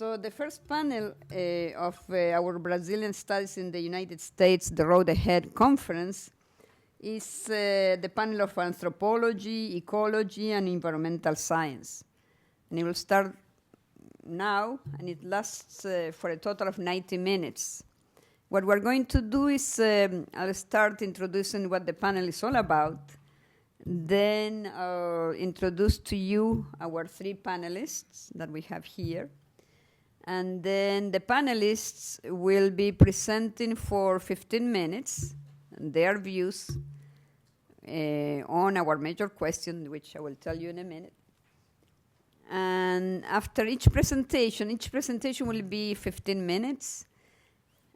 So the first panel of our Brazilian Studies in the United States, the Road Ahead Conference, is the panel of Anthropology, Ecology, and Environmental Science. And it will start now, and it lasts for a total of 90 minutes. What we're going to do is I'll start introducing what the panel is all about, then introduce to you our three panelists that we have here. And then the panelists will be presenting for 15 minutes their views on our major question, which I will tell you in a minute. And after each presentation will be 15 minutes.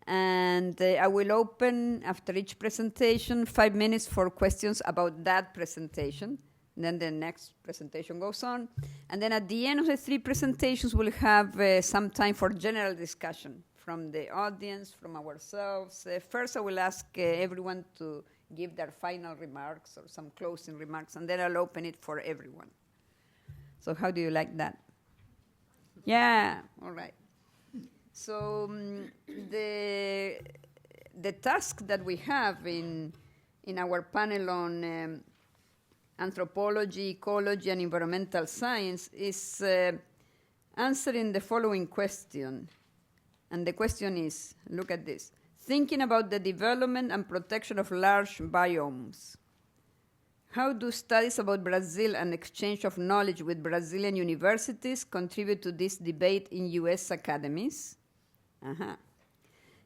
And I will open, after each presentation, 5 minutes for questions about that presentation. And then the next presentation goes on. And then at the end of the three presentations, we'll have some time for general discussion from the audience, from ourselves. First, I will ask everyone to give their final remarks or some closing remarks, and then I'll open it for everyone. So how do you like that? Yeah, all right. So the task that we have in our panel on Anthropology, Ecology, and Environmental Science is answering the following question. And the question is, look at this, thinking about the development and protection of large biomes. How do studies about Brazil and exchange of knowledge with Brazilian universities contribute to this debate in US academies?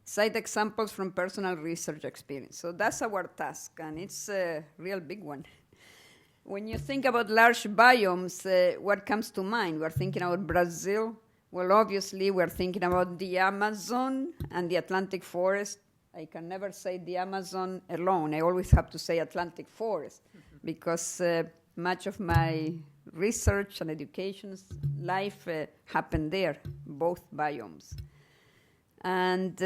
Cite examples from personal research experience. So that's our task, and it's a real big one. When you think about large biomes, what comes to mind? We're thinking about Brazil. Well, obviously, we're thinking about the Amazon and the Atlantic forest. I can never say the Amazon alone. I always have to say Atlantic forest because much of my research and education life happened there, both biomes. And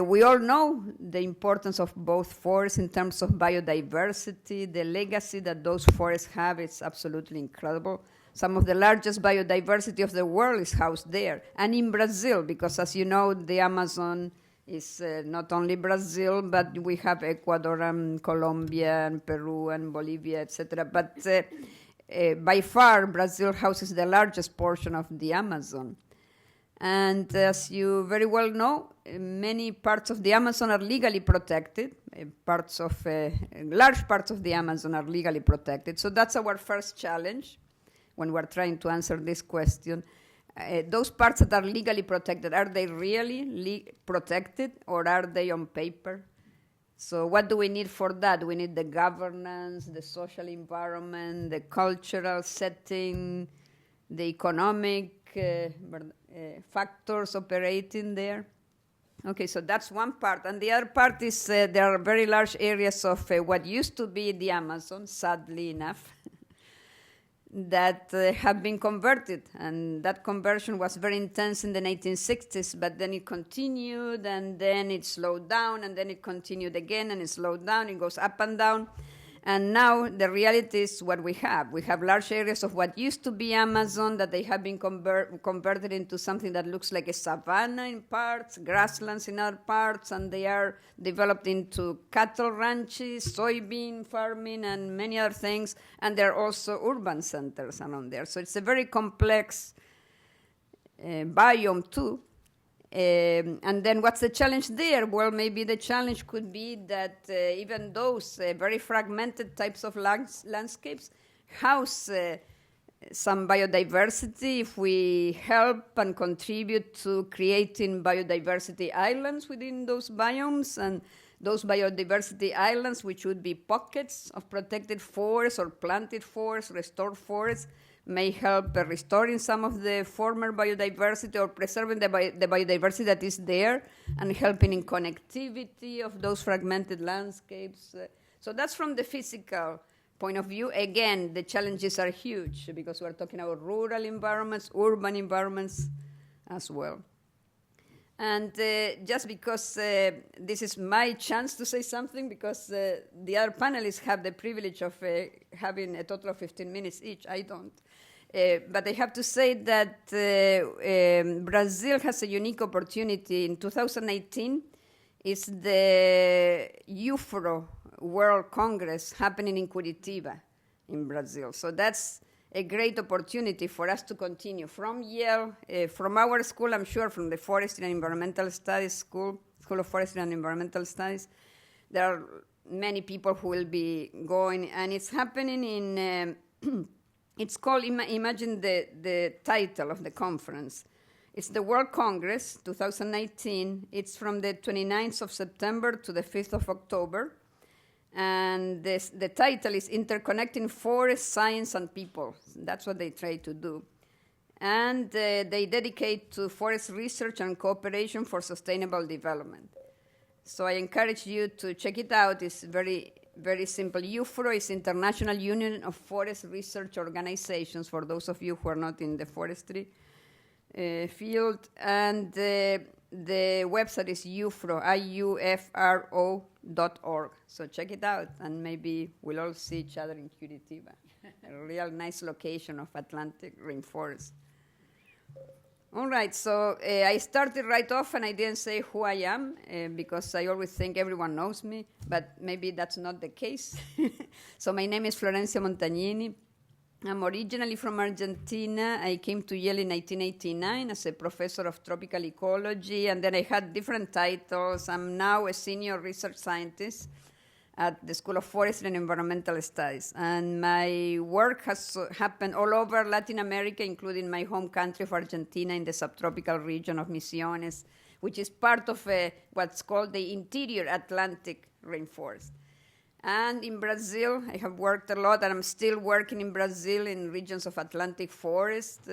we all know the importance of both forests in terms of biodiversity. The legacy that those forests have is absolutely incredible. Some of the largest biodiversity of the world is housed there. And in Brazil, because as you know, the Amazon is not only Brazil, but we have Ecuador and Colombia and Peru and Bolivia, etc. But by far, Brazil houses the largest portion of the Amazon. And as you very well know, many parts of the Amazon are legally protected. Large parts of the Amazon are legally protected. So that's our first challenge when we're trying to answer this question. Those parts that are legally protected, are they really protected or are they on paper? So what do we need for that? We need the governance, the social environment, the cultural setting, the economic factors operating there. Okay, so that's one part. And the other part is there are very large areas of what used to be the Amazon, sadly enough, that have been converted. And that conversion was very intense in the 1960s, but then it continued, and then it slowed down, and then it continued again, and it slowed down. It goes up and down. And now the reality is what we have. We have large areas of what used to be Amazon that they have been converted into something that looks like a savanna in parts, grasslands in other parts, and they are developed into cattle ranches, soybean farming, and many other things. And there are also urban centers around there. So it's a very complex biome too. And then what's the challenge there? Well, maybe the challenge could be that even those very fragmented types of landscapes house some biodiversity if we help and contribute to creating biodiversity islands within those biomes. And those biodiversity islands, which would be pockets of protected forests or planted forests, restored forests, may help restoring some of the former biodiversity or preserving the biodiversity that is there and helping in connectivity of those fragmented landscapes. So that's from the physical point of view. Again, the challenges are huge because we're talking about rural environments, urban environments as well. And just because this is my chance to say something, because the other panelists have the privilege of having a total of 15 minutes each, I don't. But I have to say that Brazil has a unique opportunity. In 2018, it's the UFRO World Congress happening in Curitiba in Brazil. So that's a great opportunity for us to continue. From Yale, from our school, I'm sure, from the Forestry and Environmental Studies School of Forestry and Environmental Studies, there are many people who will be going, and it's happening in... It's called, imagine the title of the conference. It's the World Congress 2019. It's from the 29th of September to the 5th of October. And the title is Interconnecting Forest, Science, and People. That's what they try to do. And they dedicate to forest research and cooperation for sustainable development. So I encourage you to check it out. It's very simple. UFRO is International Union of Forest Research Organizations, for those of you who are not in the forestry field. And the website is UFRO, iufro.org. So check it out, and maybe we'll all see each other in Curitiba, a real nice location of Atlantic rainforest. All right, so I started right off and I didn't say who I am because I always think everyone knows me, but maybe that's not the case. So my name is Florencia Montagnini. I'm originally from Argentina. I came to Yale in 1989 as a professor of tropical ecology, and then I had different titles. I'm now a senior research scientist at the School of Forestry and Environmental Studies. And my work has happened all over Latin America, including my home country of Argentina in the subtropical region of Misiones, which is part of what's called the interior Atlantic rainforest. And in Brazil, I have worked a lot, and I'm still working in Brazil in regions of Atlantic forest,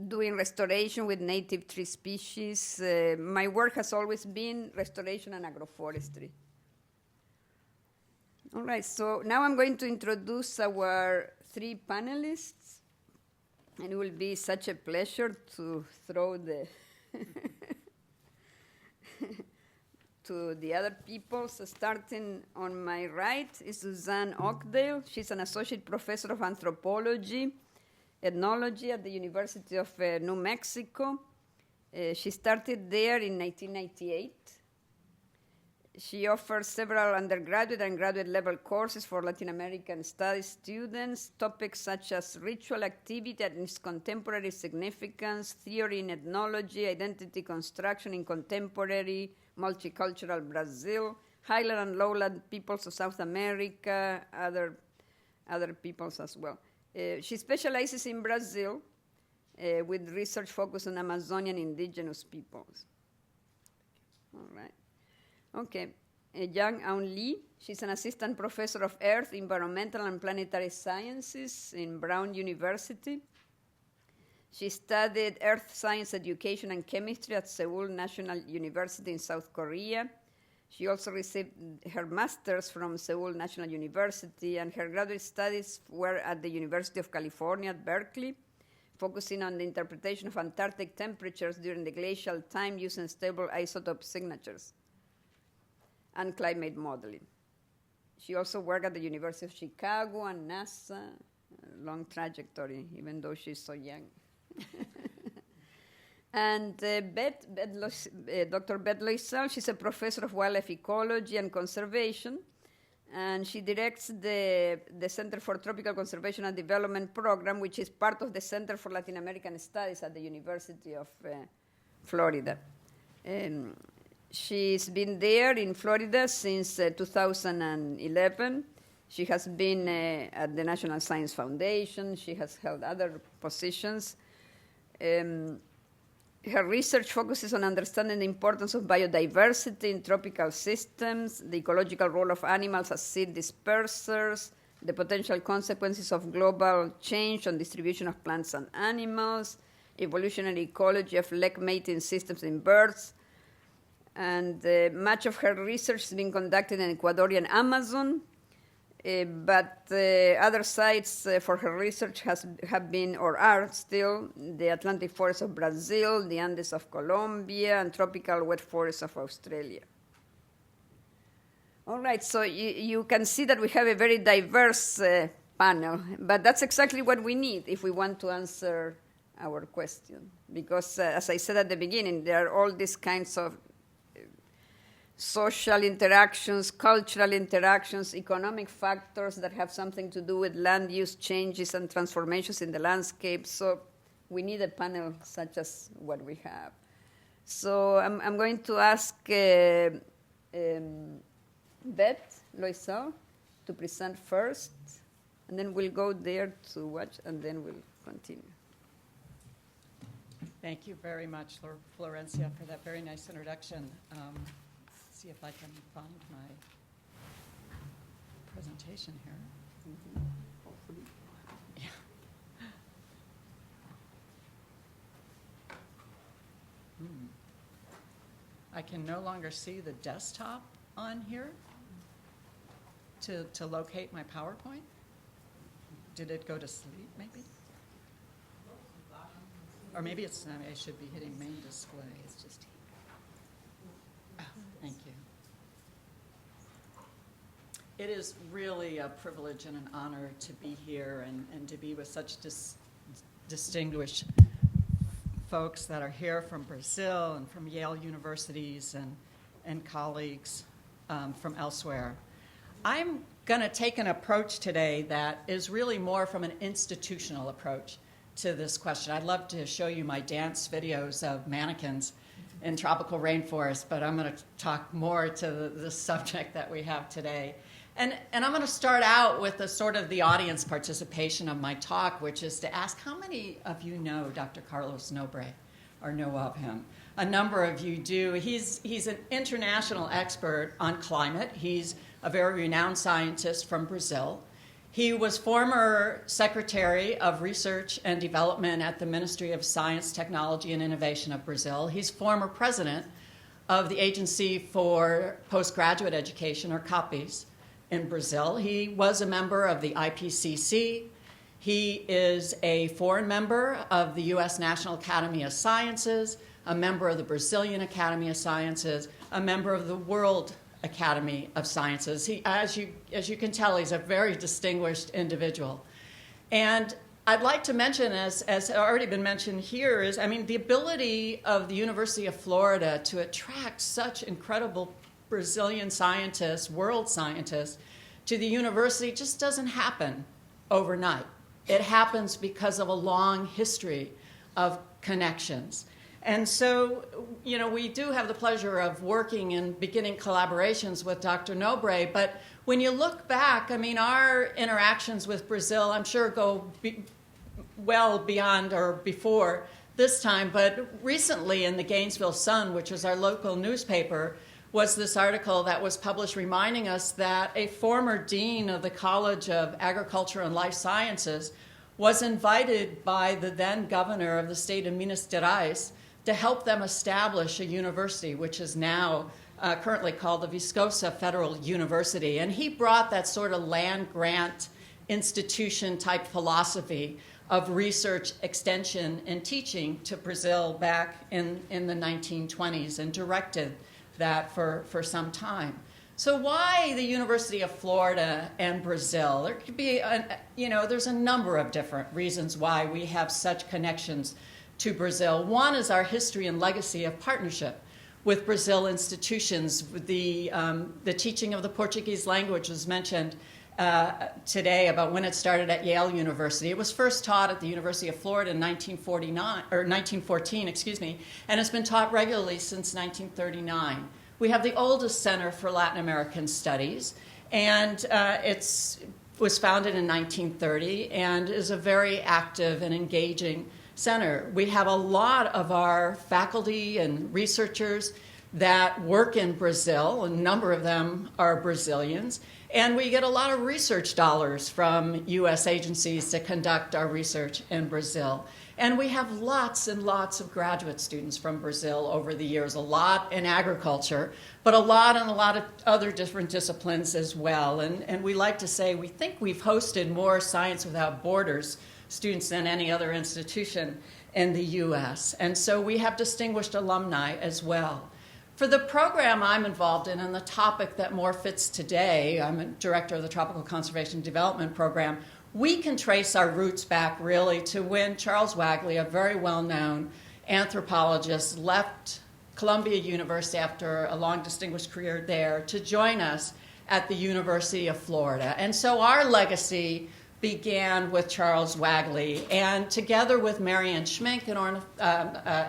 doing restoration with native tree species. My work has always been restoration and agroforestry. All right, so now I'm going to introduce our three panelists, and it will be such a pleasure to throw the to the other people. So starting on my right is Suzanne Oakdale. She's an associate professor of anthropology, ethnology at the University of New Mexico. She started there in 1998. She offers several undergraduate and graduate level courses for Latin American studies students, topics such as ritual activity and its contemporary significance, theory in ethnology, identity construction in contemporary multicultural Brazil, highland and lowland peoples of South America, other peoples as well. She specializes in Brazil with research focused on Amazonian indigenous peoples. All right. Okay, Jung-Eun Lee. She's an assistant professor of Earth, Environmental, and Planetary Sciences in Brown University. She studied Earth Science Education and Chemistry at Seoul National University in South Korea. She also received her master's from Seoul National University, and her graduate studies were at the University of California at Berkeley, focusing on the interpretation of Antarctic temperatures during the glacial time using stable isotope signatures and climate modeling. She also worked at the University of Chicago and NASA, a long trajectory, even though she's so young. And Dr. Beth Lisa, she's a professor of wildlife ecology and conservation, and she directs the Center for Tropical Conservation and Development program, which is part of the Center for Latin American Studies at the University of Florida. She's been there in Florida since 2011. She has been at the National Science Foundation. She has held other positions. Her research focuses on understanding the importance of biodiversity in tropical systems, the ecological role of animals as seed dispersers, the potential consequences of global change on distribution of plants and animals, evolutionary ecology of leg mating systems in birds. And much of her research has been conducted in Ecuadorian Amazon, but other sites for her research have been or are still the Atlantic forests of Brazil, the Andes of Colombia, and tropical wet forests of Australia. All right, so you can see that we have a very diverse panel, but that's exactly what we need if we want to answer our question. Because, as I said at the beginning, there are all these kinds of social interactions, cultural interactions, economic factors that have something to do with land use changes and transformations in the landscape. So we need a panel such as what we have. So I'm going to ask Beth Loiselle to present first, and then we'll go there to watch, and then we'll continue. Thank you very much, Florencia, for that very nice introduction. See if I can find my presentation here. Hopefully. Yeah. I can no longer see the desktop on here to locate my PowerPoint. Did it go to sleep, maybe? Or maybe it's, I should be hitting main display. It's just, oh, thank you. It is really a privilege and an honor to be here and to be with such distinguished folks that are here from Brazil and from Yale universities and colleagues from elsewhere. I'm going to take an approach today that is really more from an institutional approach to this question. I'd love to show you my dance videos of mannequins in tropical rainforest, but I'm going to talk more to the subject that we have today. And I'm going to start out with the sort of the audience participation of my talk, which is to ask how many of you know Dr. Carlos Nobre or know of him? A number of you do. He's an international expert on climate. He's a very renowned scientist from Brazil. He was former Secretary of Research and Development at the Ministry of Science, Technology, and Innovation of Brazil. He's former president of the Agency for Postgraduate Education, or CAPES, in Brazil. He was a member of the IPCC. He is a foreign member of the U.S. National Academy of Sciences, a member of the Brazilian Academy of Sciences, a member of the World Academy of Sciences. He, as you can tell, he's a very distinguished individual. And I'd like to mention, as already been mentioned here, is, the ability of the University of Florida to attract such incredible Brazilian scientists, world scientists, to the university just doesn't happen overnight. It happens because of a long history of connections. And so, we do have the pleasure of working and beginning collaborations with Dr. Nobre, but when you look back, our interactions with Brazil, I'm sure go well beyond or before this time, but recently in the Gainesville Sun, which is our local newspaper, was this article that was published reminding us that a former dean of the College of Agriculture and Life Sciences was invited by the then governor of the state of Minas Gerais to help them establish a university, which is now currently called the Viscosa Federal University. And he brought that sort of land grant institution type philosophy of research, extension, and teaching to Brazil back in the 1920s and directed that for some time. So why the University of Florida and Brazil? There could be, there's a number of different reasons why we have such connections to Brazil. One is our history and legacy of partnership with Brazil institutions. The teaching of the Portuguese language was mentioned today about when it started at Yale University. It was first taught at the University of Florida in 1914, and it's been taught regularly since 1939. We have the oldest center for Latin American studies, and it was founded in 1930 and is a very active and engaging center. We have a lot of our faculty and researchers that work in Brazil. A number of them are Brazilians. And we get a lot of research dollars from U.S. agencies to conduct our research in Brazil. And we have lots and lots of graduate students from Brazil over the years, a lot in agriculture, but a lot of other different disciplines as well. And we like to say we think we've hosted more Science Without Borders students than any other institution in the U.S. And so we have distinguished alumni as well. For the program I'm involved in and the topic that more fits today, I'm a director of the Tropical Conservation Development Program, we can trace our roots back really to when Charles Wagley, a very well-known anthropologist, left Columbia University after a long distinguished career there to join us at the University of Florida. And so our legacy began with Charles Wagley, and together with Marianne Schmink, an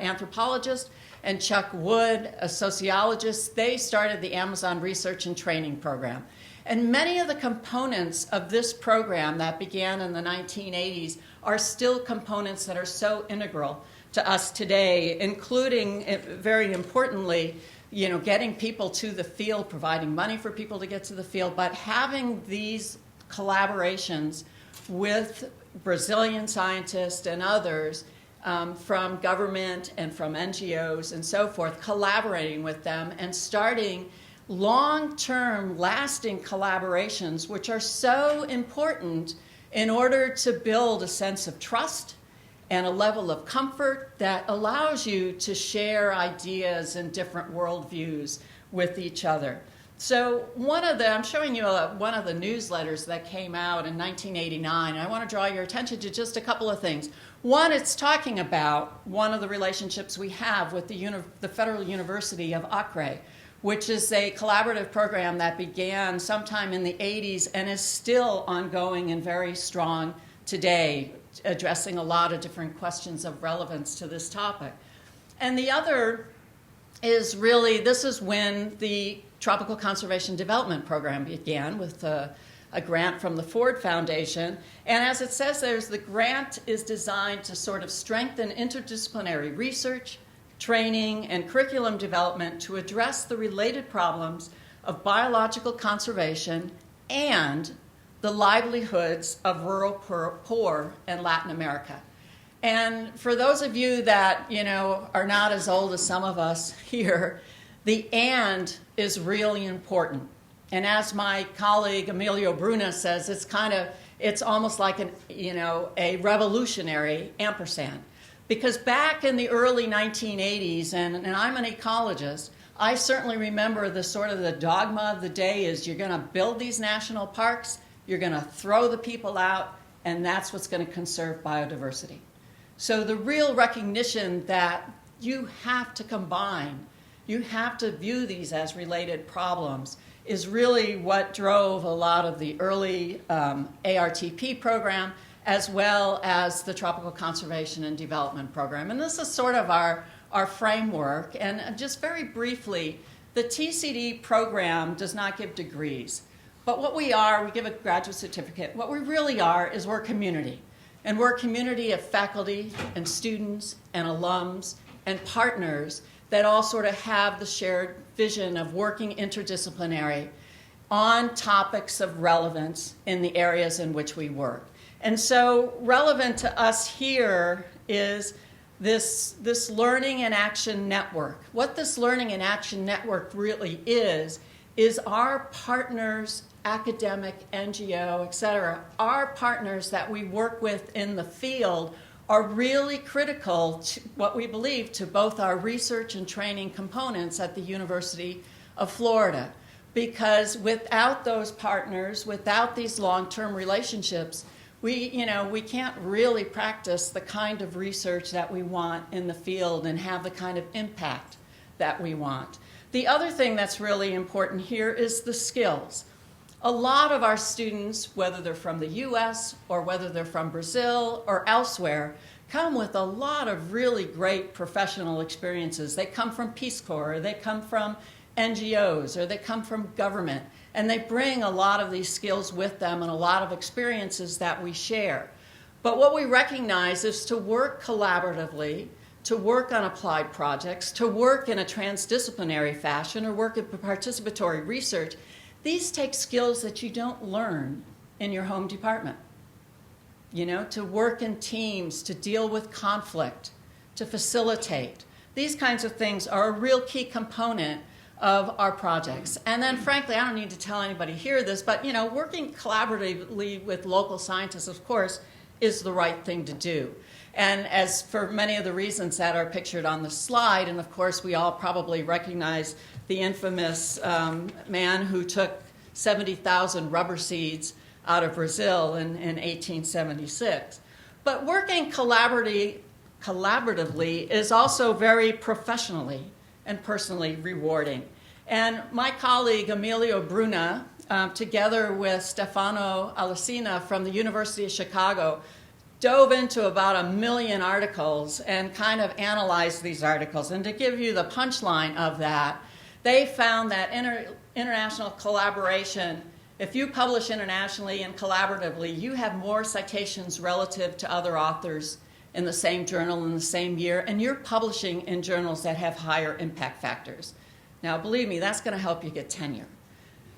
anthropologist, and Chuck Wood, a sociologist, they started the Amazon Research and Training Program. And many of the components of this program that began in the 1980s are still components that are so integral to us today, including, very importantly, getting people to the field, providing money for people to get to the field, but having these collaborations with Brazilian scientists and others from government and from NGOs and so forth, collaborating with them and starting long-term, lasting collaborations, which are so important in order to build a sense of trust and a level of comfort that allows you to share ideas and different worldviews with each other. So I'm showing you one of the newsletters that came out in 1989. I want to draw your attention to just a couple of things. One, it's talking about one of the relationships we have with the Federal University of Acre, which is a collaborative program that began sometime in the 80s and is still ongoing and very strong today, addressing a lot of different questions of relevance to this topic. And the other is really, this is when the Tropical Conservation Development Program began with a grant from the Ford Foundation. And as it says there, the grant is designed to sort of strengthen interdisciplinary research, training, and curriculum development to address the related problems of biological conservation and the livelihoods of rural poor in Latin America. And for those of you that, are not as old as some of us here, the "and" is really important. And as my colleague Emilio Bruna says, it's almost like a revolutionary ampersand. Because back in the early 1980s, and I'm an ecologist, I certainly remember the dogma of the day is you're going to build these national parks, you're going to throw the people out, and that's what's going to conserve biodiversity. So the real recognition that you have to combine, you have to view these as related problems, is really what drove a lot of the early ARTP program, as well as the Tropical Conservation and Development Program. And this is sort of our framework. And just very briefly, the TCD program does not give degrees. But what we give a graduate certificate. What we really are is we're a community. And we're a community of faculty and students and alums and partners that all sort of have the shared vision of working interdisciplinary on topics of relevance in the areas in which we work. And so relevant to us here is this Learning and Action Network. What this Learning and Action Network really is our partners, academic, NGO, et cetera, our partners that we work with in the field are really critical to what we believe to both our research and training components at the University of Florida. Because without those partners, without these long-term relationships, we can't really practice the kind of research that we want in the field and have the kind of impact that we want. The other thing that's really important here is the skills. A lot of our students, whether they're from the US or whether they're from Brazil or elsewhere, come with a lot of really great professional experiences. They come from Peace Corps, or they come from NGOs, or they come from government, and they bring a lot of these skills with them and a lot of experiences that we share. But what we recognize is to work collaboratively, to work on applied projects, to work in a transdisciplinary fashion, or work in participatory research, these take skills that you don't learn in your home department. To work in teams, to deal with conflict, to facilitate. These kinds of things are a real key component of our projects. And then frankly, I don't need to tell anybody here this, but working collaboratively with local scientists, of course, is the right thing to do. And as for many of the reasons that are pictured on the slide, and of course we all probably recognize the infamous man who took 70,000 rubber seeds out of Brazil in 1876. But working collaboratively is also very professionally and personally rewarding. And my colleague, Emilio Bruna, together with Stefano Alesina from the University of Chicago, dove into about 1 million articles and kind of analyzed these articles. And to give you the punchline of that, they found that international collaboration, if you publish internationally and collaboratively, you have more citations relative to other authors in the same journal in the same year, and you're publishing in journals that have higher impact factors. Now, believe me, that's going to help you get tenure,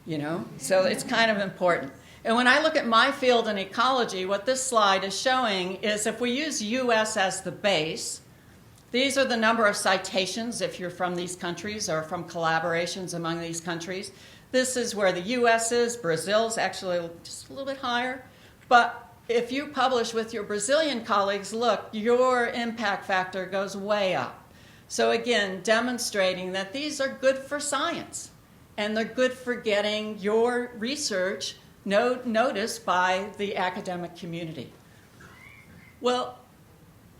you know? So it's kind of important. And when I look at my field in ecology, what this slide is showing is if we use US as the base, these are the number of citations if you're from these countries or from collaborations among these countries. This is where the US is. Brazil's actually just a little bit higher. But if you publish with your Brazilian colleagues, look, your impact factor goes way up. So again, demonstrating that these are good for science, and they're good for getting your research noticed by the academic community. Well,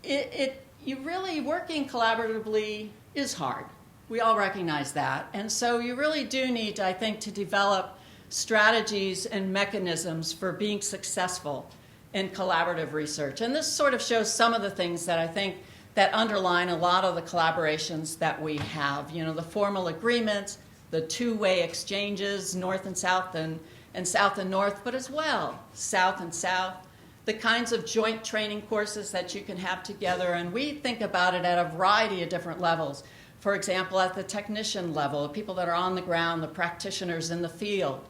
you really working collaboratively is hard. We all recognize that. And so you really do need, I think, to develop strategies and mechanisms for being successful in collaborative research. And this sort of shows some of the things that I think that underline a lot of the collaborations that we have. You know, the formal agreements, the two-way exchanges, north and south and south and north, but as well, south and south, the kinds of joint training courses that you can have together. And we think about it at a variety of different levels. For example, at the technician level, the people that are on the ground, the practitioners in the field,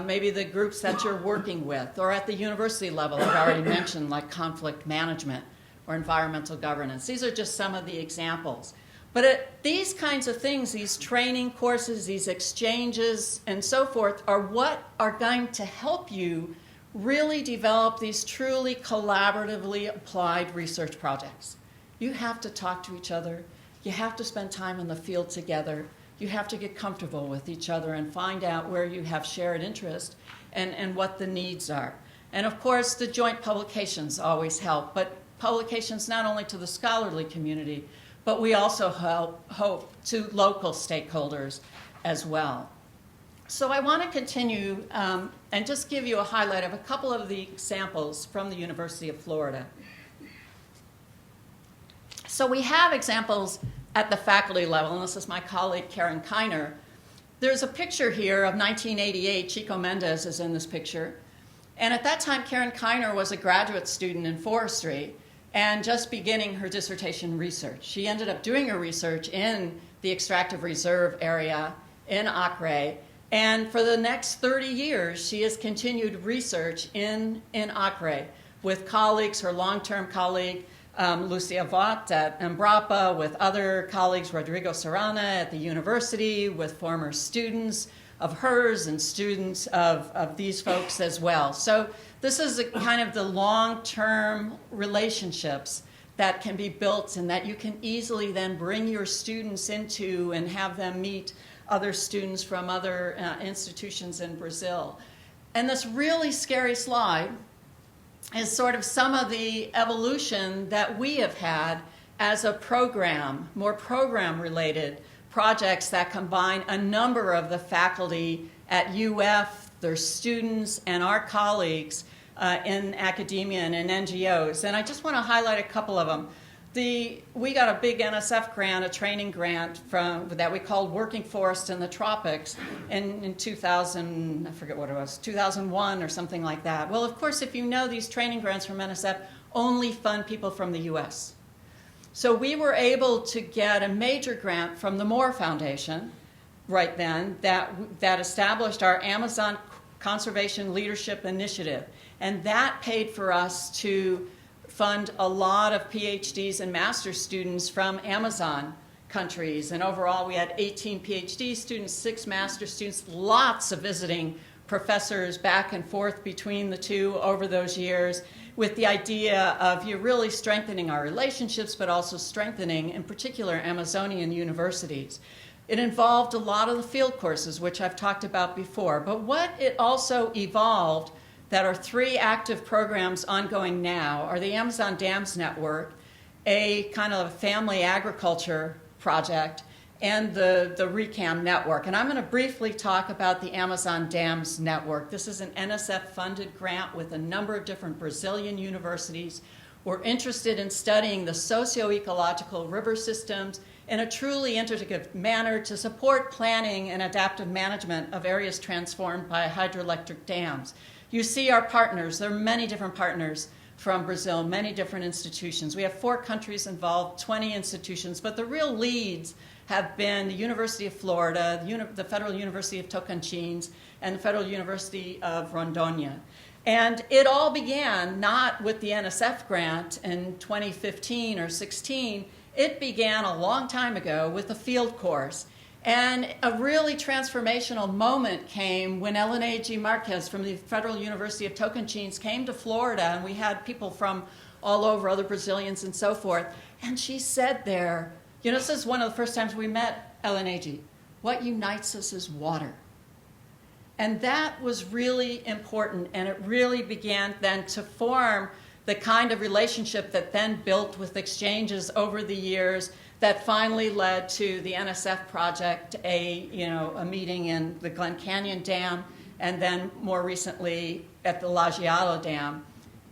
maybe the groups that you're working with, or at the university level, I've already mentioned, like conflict management or environmental governance. These are just some of the examples. But these kinds of things, these training courses, these exchanges, and so forth, are what are going to help you really develop these truly collaboratively applied research projects. You have to talk to each other. You have to spend time in the field together. You have to get comfortable with each other and find out where you have shared interest and what the needs are. And of course, the joint publications always help, but publications not only to the scholarly community, but we also hope to local stakeholders as well. So I want to continue and just give you a highlight of a couple of the examples from the University of Florida. So we have examples at the faculty level, and this is my colleague Karen Kiner. There's a picture here of 1988. Chico Mendez is in this picture. And at that time, Karen Kiner was a graduate student in forestry and just beginning her dissertation research. She ended up doing her research in the extractive reserve area in Acre. And for the next 30 years, she has continued research in Acre with colleagues, her long-term colleague, Lucia Vaught at Embrapa, with other colleagues, Rodrigo Serrana at the university, with former students of hers and students of these folks as well. So this is a kind of the long-term relationships that can be built and that you can easily then bring your students into and have them meet other students from other institutions in Brazil. And this really scary slide is sort of some of the evolution that we have had as a program, more program-related projects that combine a number of the faculty at UF, their students, and our colleagues in academia and in NGOs. And I just want to highlight a couple of them. We got a big NSF grant, a training grant that we called Working Forest in the Tropics in 2000, I forget what it was, 2001 or something like that. Well, of course, if you know, these training grants from NSF only fund people from the US. So we were able to get a major grant from the Moore Foundation right then that established our Amazon Conservation Leadership Initiative. And that paid for us to fund a lot of PhDs and master's students from Amazon countries. And overall, we had 18 PhD students, 6 master's students, lots of visiting professors back and forth between the two over those years, with the idea of really strengthening our relationships, but also strengthening, in particular, Amazonian universities. It involved a lot of the field courses, which I've talked about before. But what it also evolved that are 3 active programs ongoing now are the Amazon Dams Network, a kind of family agriculture project, and the RECAM network. And I'm going to briefly talk about the Amazon Dams Network. This is an NSF-funded grant with a number of different Brazilian universities. We're interested in studying the socio-ecological river systems in a truly integrative manner to support planning and adaptive management of areas transformed by hydroelectric dams. You see our partners. There are many different partners from Brazil, many different institutions. We have 4 countries involved, 20 institutions, but the real leads have been the University of Florida, the Federal University of Tocantins, and the Federal University of Rondônia. And it all began not with the NSF grant in 2015 or 16. It began a long time ago with a field course. And a really transformational moment came when Elena G. Marquez from the Federal University of Tocantins came to Florida, and we had people from all over, other Brazilians and so forth. And she said there, you know, this is one of the first times we met Elena G. What unites us is water. And that was really important, and it really began then to form the kind of relationship that then built with exchanges over the years that finally led to the NSF project, a meeting in the Glen Canyon Dam, and then more recently at the Lajeado Dam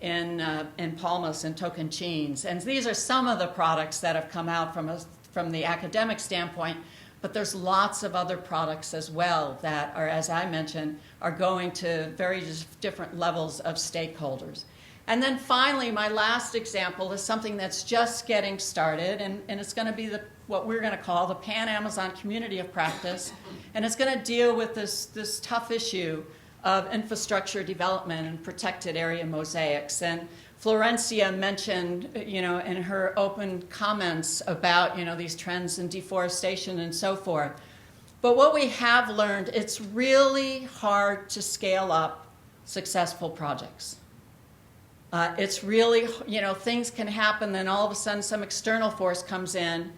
in Palmas and Tocantins. And these are some of the products that have come out from the academic standpoint, but there's lots of other products as well that are, as I mentioned, are going to very different levels of stakeholders. And then finally, my last example is something that's just getting started, and it's going to be what we're going to call the Pan-Amazon Community of Practice, and it's going to deal with this tough issue of infrastructure development and protected area mosaics. And Florencia mentioned, in her open comments about, these trends in deforestation and so forth. But what we have learned, it's really hard to scale up successful projects. It's really, things can happen, then all of a sudden some external force comes in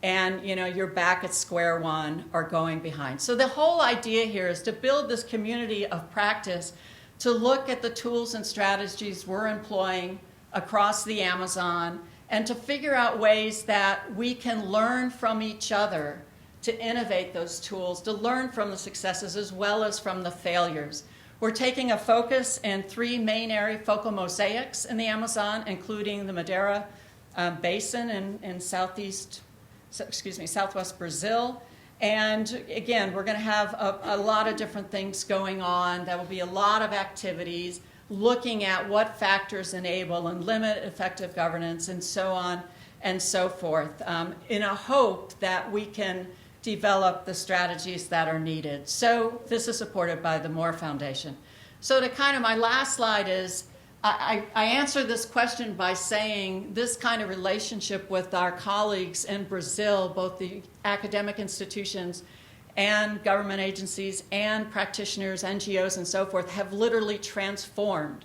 and, you're back at square one or going behind. So the whole idea here is to build this community of practice to look at the tools and strategies we're employing across the Amazon and to figure out ways that we can learn from each other to innovate those tools, to learn from the successes as well as from the failures. We're taking a focus in 3 main area focal mosaics in the Amazon, including the Moderator Basin in southwest Brazil. And again, we're going to have a lot of different things going on. There will be a lot of activities looking at what factors enable and limit effective governance and so on and so forth, in a hope that we can develop the strategies that are needed. So this is supported by the Moore Foundation. So my last slide is, I answer this question by saying this kind of relationship with our colleagues in Brazil, both the academic institutions and government agencies and practitioners, NGOs and so forth, have literally transformed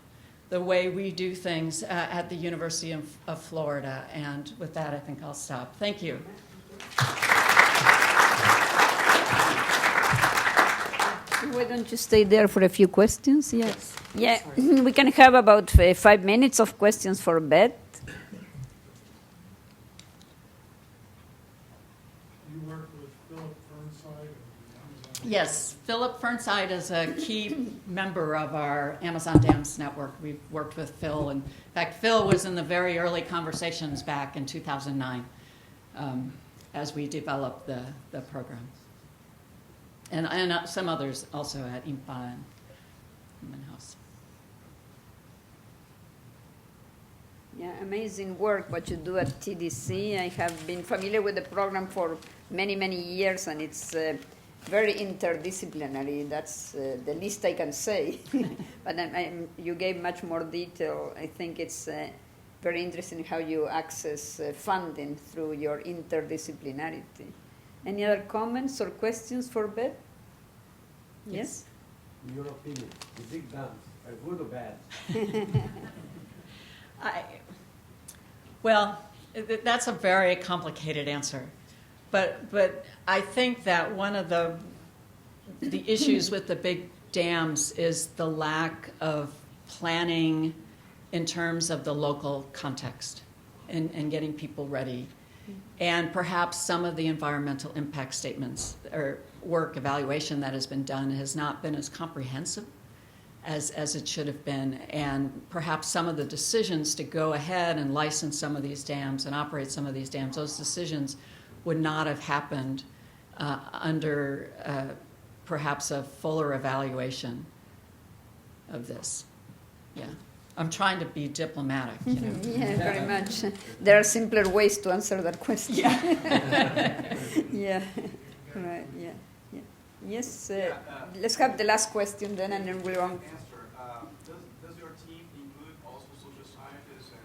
the way we do things at the University of Florida. And with that, I think I'll stop. Thank you. Why don't you stay there for a few questions? Yes. Yeah, we can have about 5 minutes of questions for Beth. You work with Philip Fernside? Yes, Philip Fernside is a key member of our Amazon Dams Network. We've worked with Phil. In fact, Phil was in the very early conversations back in 2009 as we developed the program. And some others also at IMPA and Human House. Yeah, amazing work what you do at TDC. I have been familiar with the program for many, many years, and it's very interdisciplinary. That's the least I can say. But you gave much more detail. I think it's very interesting how you access funding through your interdisciplinarity. Any other comments or questions for Beth? Yes? In your opinion, the big dams are good or bad? That's a very complicated answer. But I think that one of the issues with the big dams is the lack of planning in terms of the local context and getting people ready. And perhaps some of the environmental impact statements or work evaluation that has been done has not been as comprehensive as it should have been. And perhaps some of the decisions to go ahead and license some of these dams and operate some of these dams, those decisions would not have happened under perhaps a fuller evaluation of this. Yeah. I'm trying to be diplomatic, you know. Yeah, very much. There are simpler ways to answer that question. Yeah. Yeah. Right. Yeah. Yeah. Yes. Let's have the last question then, and then we'll on. Does your team include also social scientists and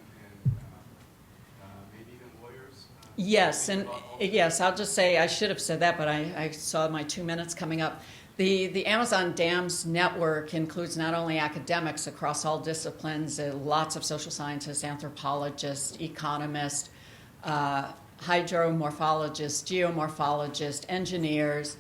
maybe even lawyers? Yes, and yes, I'll just say I should have said that, but I saw my 2 minutes coming up. The Amazon Dams Network includes not only academics across all disciplines, lots of social scientists, anthropologists, economists, hydromorphologists, geomorphologists, engineers,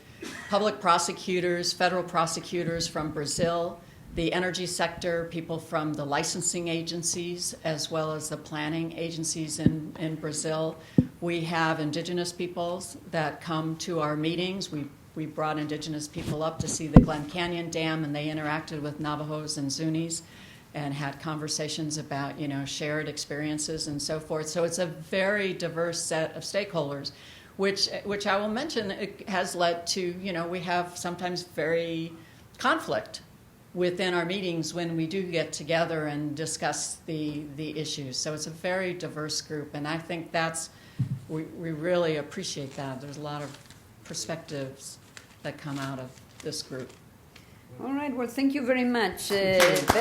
public prosecutors, federal prosecutors from Brazil, the energy sector, people from the licensing agencies, as well as the planning agencies in Brazil. We have indigenous peoples that come to our meetings. We brought indigenous people up to see the Glen Canyon Dam, and they interacted with Navajos and Zunis and had conversations about, you know, shared experiences and so forth. So it's a very diverse set of stakeholders, which I will mention, it has led to, you know, we have sometimes very conflict within our meetings when we do get together and discuss the issues. So it's a very diverse group, and I think we really appreciate that. There's a lot of perspectives that come out of this group. All right. Well, thank you very much, Beth.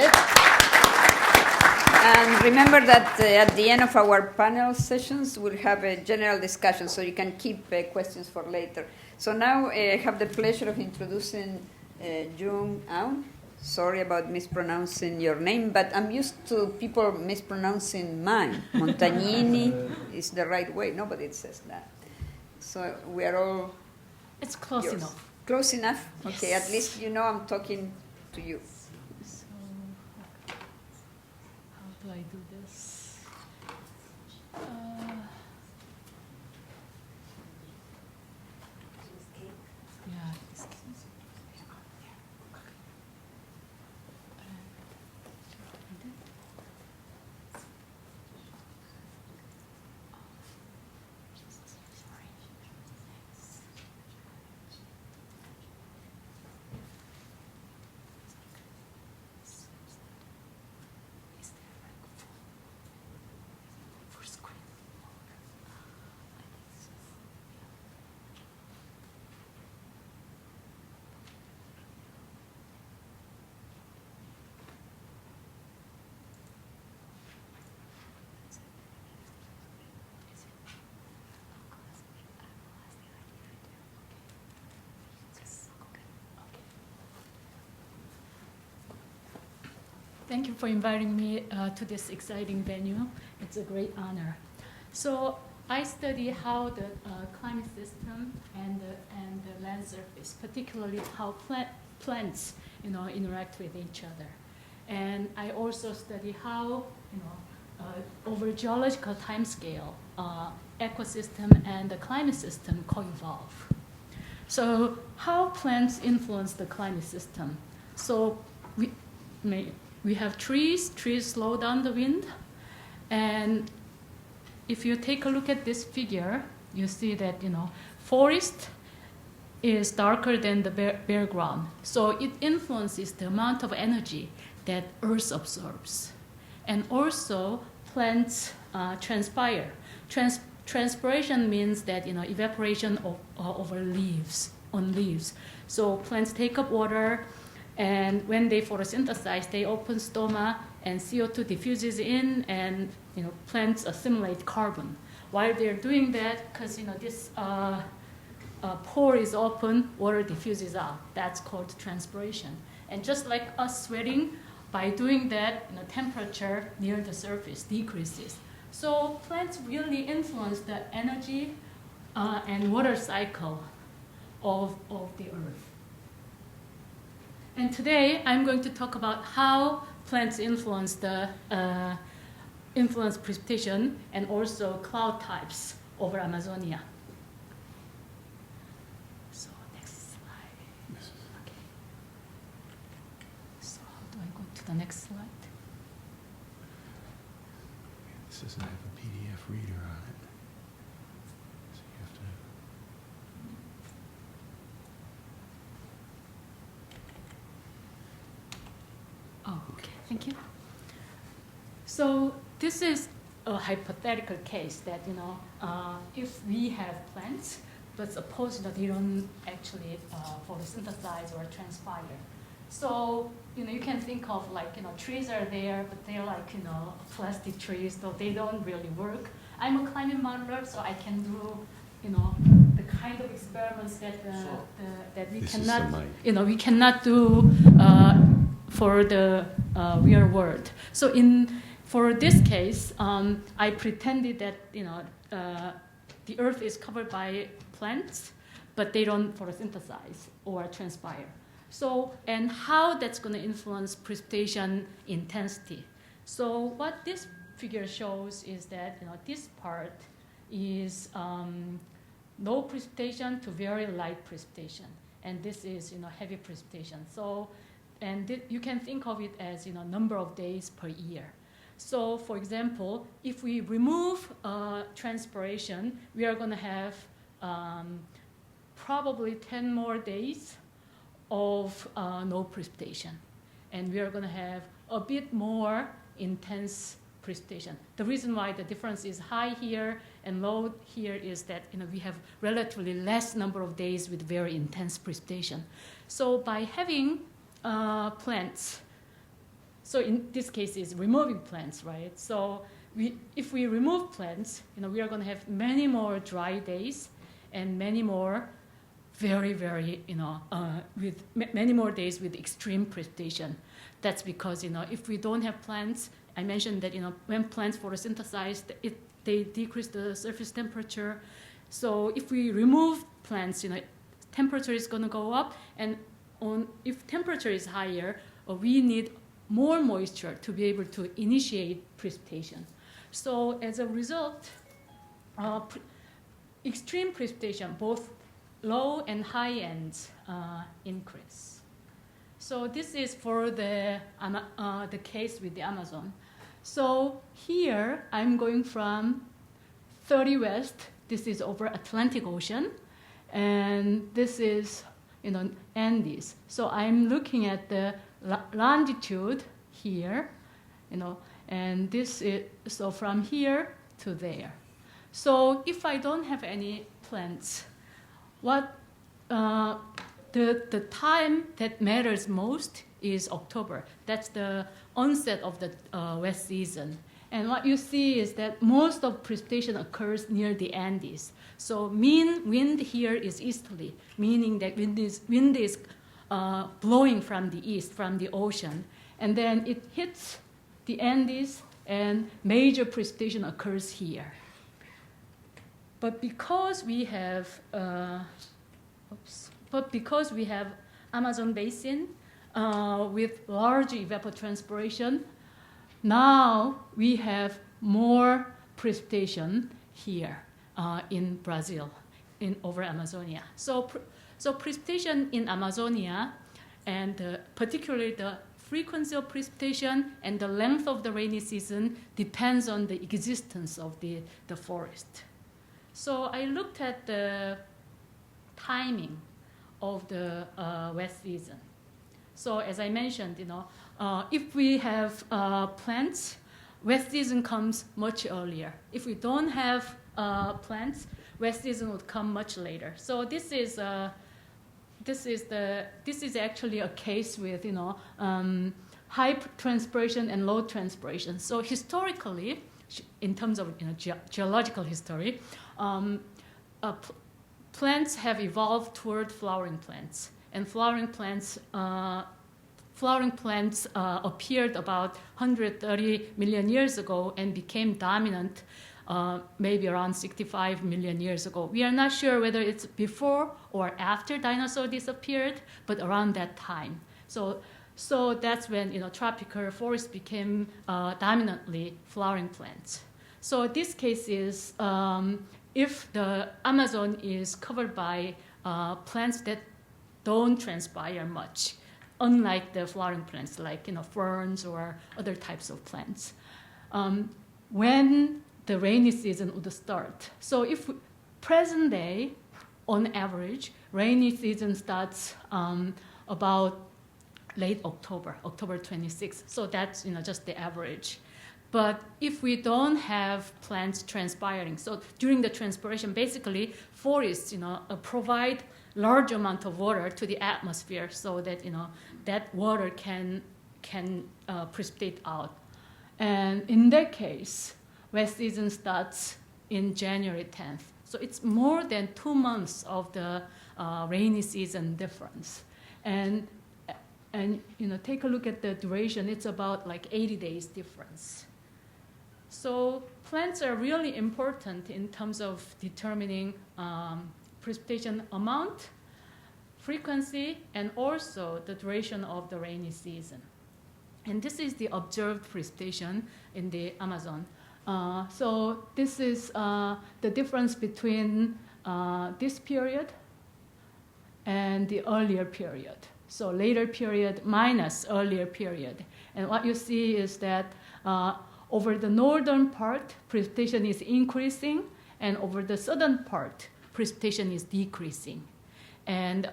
And remember that at the end of our panel sessions, we'll have a general discussion, so you can keep questions for later. So now I have the pleasure of introducing Jung-Eun. Sorry about mispronouncing your name, but I'm used to people mispronouncing mine. Montagnini is the right way. Nobody says that. So we are all It's close yours. enough. Close enough? Okay, Yes. at least you know I'm talking to you. So, how do I do this? Yeah, this Thank you for inviting me to this exciting venue. It's a great honor. So I study how the climate system and the land surface, particularly how plants, interact with each other. And I also study how, over geological timescale, ecosystem and the climate system co-evolve. So how plants influence the climate system? So we have trees slow down the wind, and if you take a look at this figure, you see that forest is darker than the bare ground, so it influences the amount of energy that Earth absorbs, and also plants transpire. Transpiration means that evaporation over leaves. So plants take up water. And when they photosynthesize, they open stoma, and CO2 diffuses in, and plants assimilate carbon. While they're doing that, because this pore is open, water diffuses out. That's called transpiration. And just like us sweating, by doing that, temperature near the surface decreases. So plants really influence the energy and water cycle of the Earth. And today, I'm going to talk about how plants influence precipitation and also cloud types over Amazonia. So next slide. Okay. So how do I go to the next slide? This doesn't have a PDF reader on it. So you have to... Oh, okay, thank you. So this is a hypothetical case that, if we have plants, but suppose that they don't actually photosynthesize or transpire. So, you can think of trees are there, but they're plastic trees, so they don't really work. I'm a climate modeler, so I can do, the kind of experiments that we we cannot do for the real world. So for this case, I pretended that the Earth is covered by plants, but they don't photosynthesize or transpire. So, and how that's going to influence precipitation intensity. So what this figure shows is that this part is low precipitation to very light precipitation, and this is heavy precipitation. So, and you can think of it as number of days per year. So, for example, if we remove transpiration, we are going to have probably 10 more days of no precipitation. And we are going to have a bit more intense precipitation. The reason why the difference is high here and low here is that we have relatively less number of days with very intense precipitation. So by having plants, so in this case is removing plants, right? So if we remove plants, we are going to have many more dry days and many more very, very, with many more days with extreme precipitation. That's because, if we don't have plants, I mentioned that, when plants photosynthesize, they decrease the surface temperature. So if we remove plants, temperature is going to go up. And if temperature is higher, we need more moisture to be able to initiate precipitation. So as a result, extreme precipitation, both low and high ends increase. So this is for the case with the Amazon. So here I'm going from 30 west. This is over Atlantic Ocean, and this is Andes. So I'm looking at the longitude here, and this is so from here to there. So if I don't have any plants, what the time that matters most is October. That's the onset of the wet season. And what you see is that most of precipitation occurs near the Andes. So mean wind here is easterly, meaning that wind is blowing from the east, from the ocean. And then it hits the Andes, and major precipitation occurs here. But because we have Amazon basin with large evapotranspiration, now we have more precipitation here in Brazil, over Amazonia. So precipitation in Amazonia, and particularly the frequency of precipitation and the length of the rainy season depends on the existence of the forest. So I looked at the timing of the wet season. So as I mentioned, if we have plants, wet season comes much earlier. If we don't have plants, wet season would come much later. So this is actually a case with high transpiration and low transpiration. So historically, in terms of geological history, plants have evolved toward flowering plants, and flowering plants appeared about 130 million years ago and became dominant maybe around 65 million years ago. We are not sure whether it's before or after dinosaurs disappeared, but around that time. So So that's when tropical forests became dominantly flowering plants. So this case is if the Amazon is covered by plants that don't transpire much, unlike the flowering plants like ferns or other types of plants. When the rainy season would start. So if present day, on average, rainy season starts about late October, October 26th. So that's just the average. But if we don't have plants transpiring, so during the transpiration, basically forests provide large amount of water to the atmosphere so that that water can precipitate out. And in that case, wet season starts in January 10th. So it's more than 2 months of the rainy season difference. And take a look at the duration. It's about like 80 days difference. So plants are really important in terms of determining precipitation amount, frequency, and also the duration of the rainy season. And this is the observed precipitation in the Amazon. So this is the difference between this period and the earlier period. So later period minus earlier period. And what you see is that over the northern part, precipitation is increasing, and over the southern part, precipitation is decreasing. And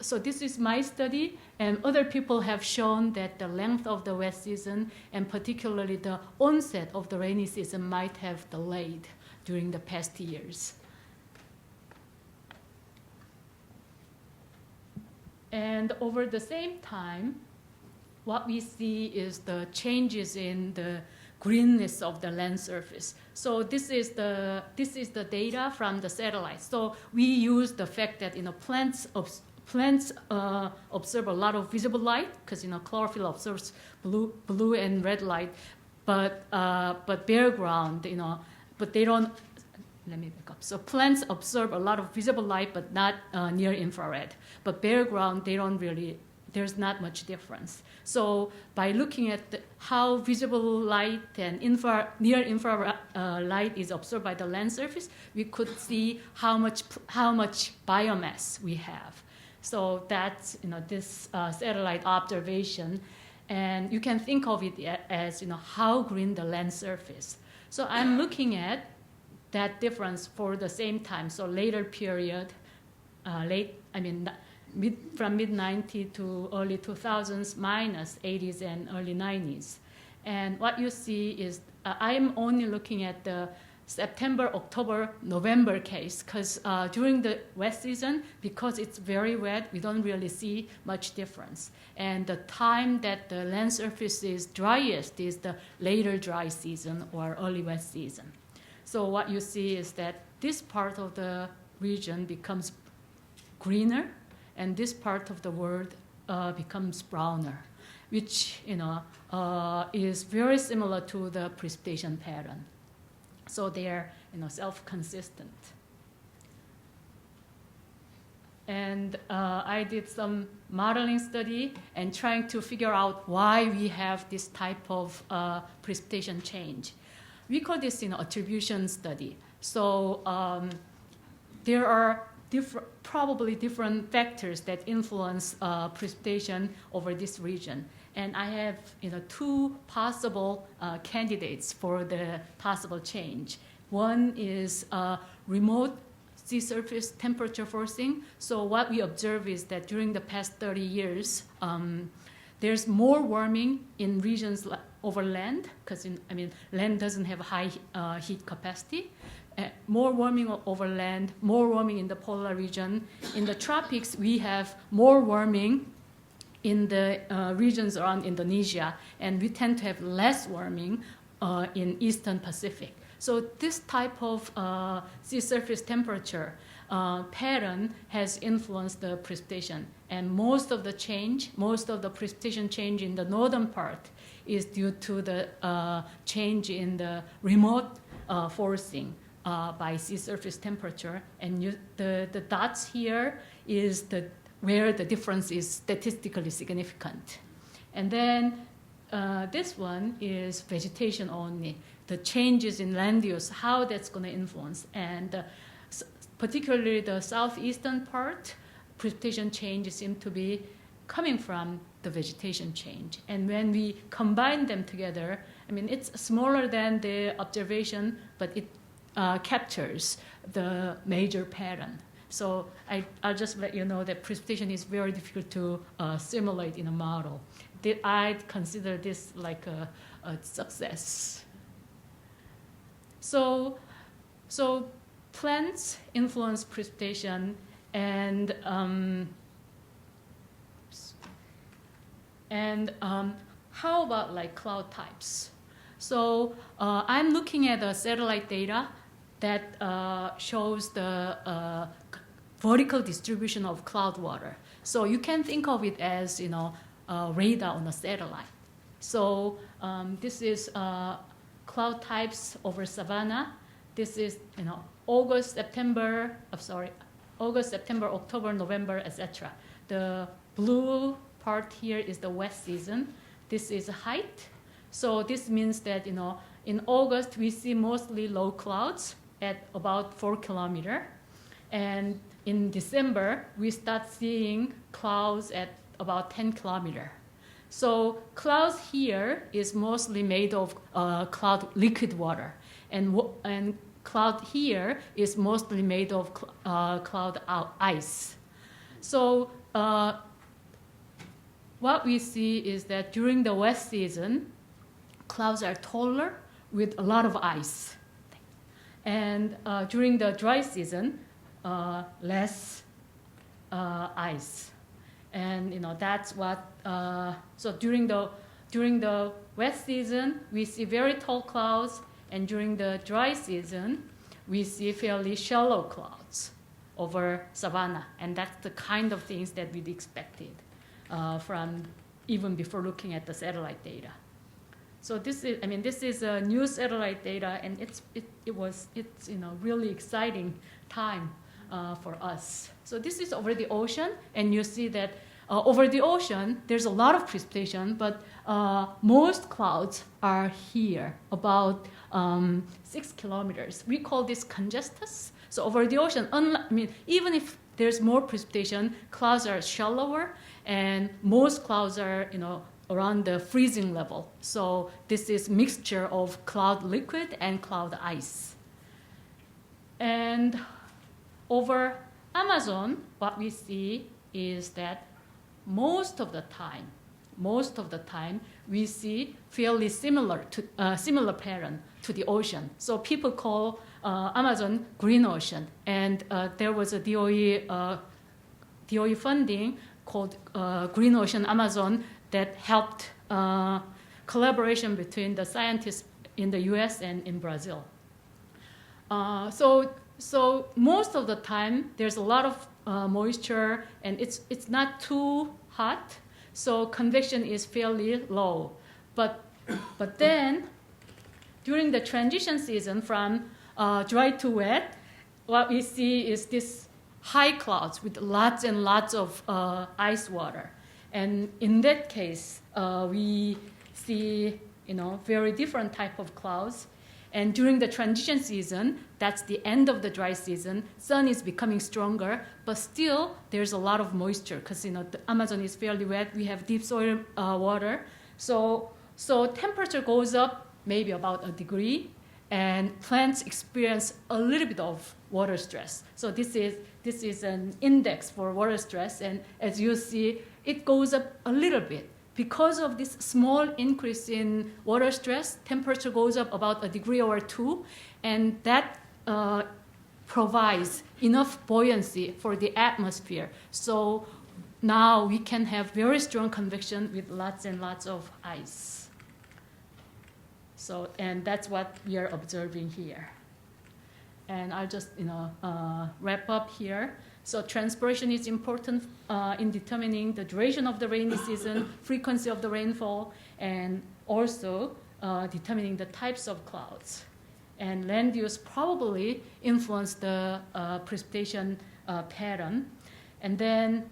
so this is my study, and other people have shown that the length of the wet season, and particularly the onset of the rainy season, might have delayed during the past years. And over the same time, what we see is the changes in the greenness of the land surface. So this is the data from the satellite. So we use the fact that plants observe a lot of visible light because chlorophyll absorbs blue and red light, but bare ground but they don't. Let me back up. So plants absorb a lot of visible light, but not near infrared. But bare ground, they don't really. There's not much difference. So by looking at how visible light and near infrared light is absorbed by the land surface, we could see how much biomass we have. So that's this satellite observation, and you can think of it as how green the land surface. So I'm looking at that difference for the same time. So later period, from mid-90s to early 2000s, minus 80s and early 90s. And what you see is I'm only looking at the September, October, November case, because during the wet season, because it's very wet, we don't really see much difference. And the time that the land surface is driest is the later dry season or early wet season. So what you see is that this part of the region becomes greener, and this part of the world becomes browner, which is very similar to the precipitation pattern. So they are self-consistent. And I did some modeling study and trying to figure out why we have this type of precipitation change. We call this attribution study. So there are probably different factors that influence precipitation over this region. And I have two possible candidates for the possible change. One is remote sea surface temperature forcing. So what we observe is that during the past 30 years, there's more warming in regions over land, because land doesn't have high heat capacity. More warming over land, more warming in the polar region. In the tropics, we have more warming in the regions around Indonesia, and we tend to have less warming in Eastern Pacific. So this type of sea surface temperature pattern has influenced the precipitation. And most of the precipitation change in the northern part is due to the change in the remote forcing by sea surface temperature. And the dots here is where the difference is statistically significant. And then this one is vegetation only. The changes in land use, how that's going to influence. And particularly the southeastern part, precipitation change seem to be coming from the vegetation change. And when we combine them together, I mean, it's smaller than the observation, but it captures the major pattern. So I'll just let you know that precipitation is very difficult to simulate in a model. I'd consider this like a success. So plants influence precipitation, and how about like cloud types? So I'm looking at the satellite data that shows the vertical distribution of cloud water. So you can think of it as, radar on a satellite. So this is cloud types over savanna. This is, August, September, October, November, etc. The blue part here is the wet season. This is height. So this means that, in August, we see mostly low clouds at about 4 kilometers. And in December, we start seeing clouds at about 10 kilometers. So clouds here is mostly made of cloud liquid water. And cloud here is mostly made of cloud ice. So what we see is that during the wet season, clouds are taller with a lot of ice. And during the dry season, less ice. And that's what. So during the wet season, we see very tall clouds, and during the dry season, we see fairly shallow clouds over savanna, and that's the kind of things that we'd expected from even before looking at the satellite data. So this is a new satellite data, and it's really exciting time for us. So this is over the ocean, and you see that over the ocean there's a lot of precipitation, but most clouds are here, about 6 kilometers. We call this congestus. So over the ocean, even if there's more precipitation, clouds are shallower, and most clouds are around the freezing level. So this is mixture of cloud liquid and cloud ice. And over Amazon, what we see is that most of the time, we see fairly similar pattern to the ocean. So people call Amazon green ocean, and there was a DOE funding called Green Ocean Amazon that helped collaboration between the scientists in the U.S. and in Brazil. So most of the time, there's a lot of moisture, and it's not too hot, so convection is fairly low. But then, during the transition season from dry to wet, what we see is this high clouds with lots and lots of ice water. And in that case, we see very different type of clouds. And during the transition season, that's the end of the dry season, sun is becoming stronger, but still there's a lot of moisture because the Amazon is fairly wet. We have deep soil water, so temperature goes up maybe about 1 degree, and plants experience a little bit of water stress. So this is an index for water stress, and as you see, it goes up a little bit. Because of this small increase in water stress, temperature goes up about 1 degree or 2, and that provides enough buoyancy for the atmosphere. So now we can have very strong convection with lots and lots of ice. And that's what we are observing here. And I'll just wrap up here. So transpiration is important in determining the duration of the rainy season, frequency of the rainfall, and also determining the types of clouds. And land use probably influence the precipitation pattern. And then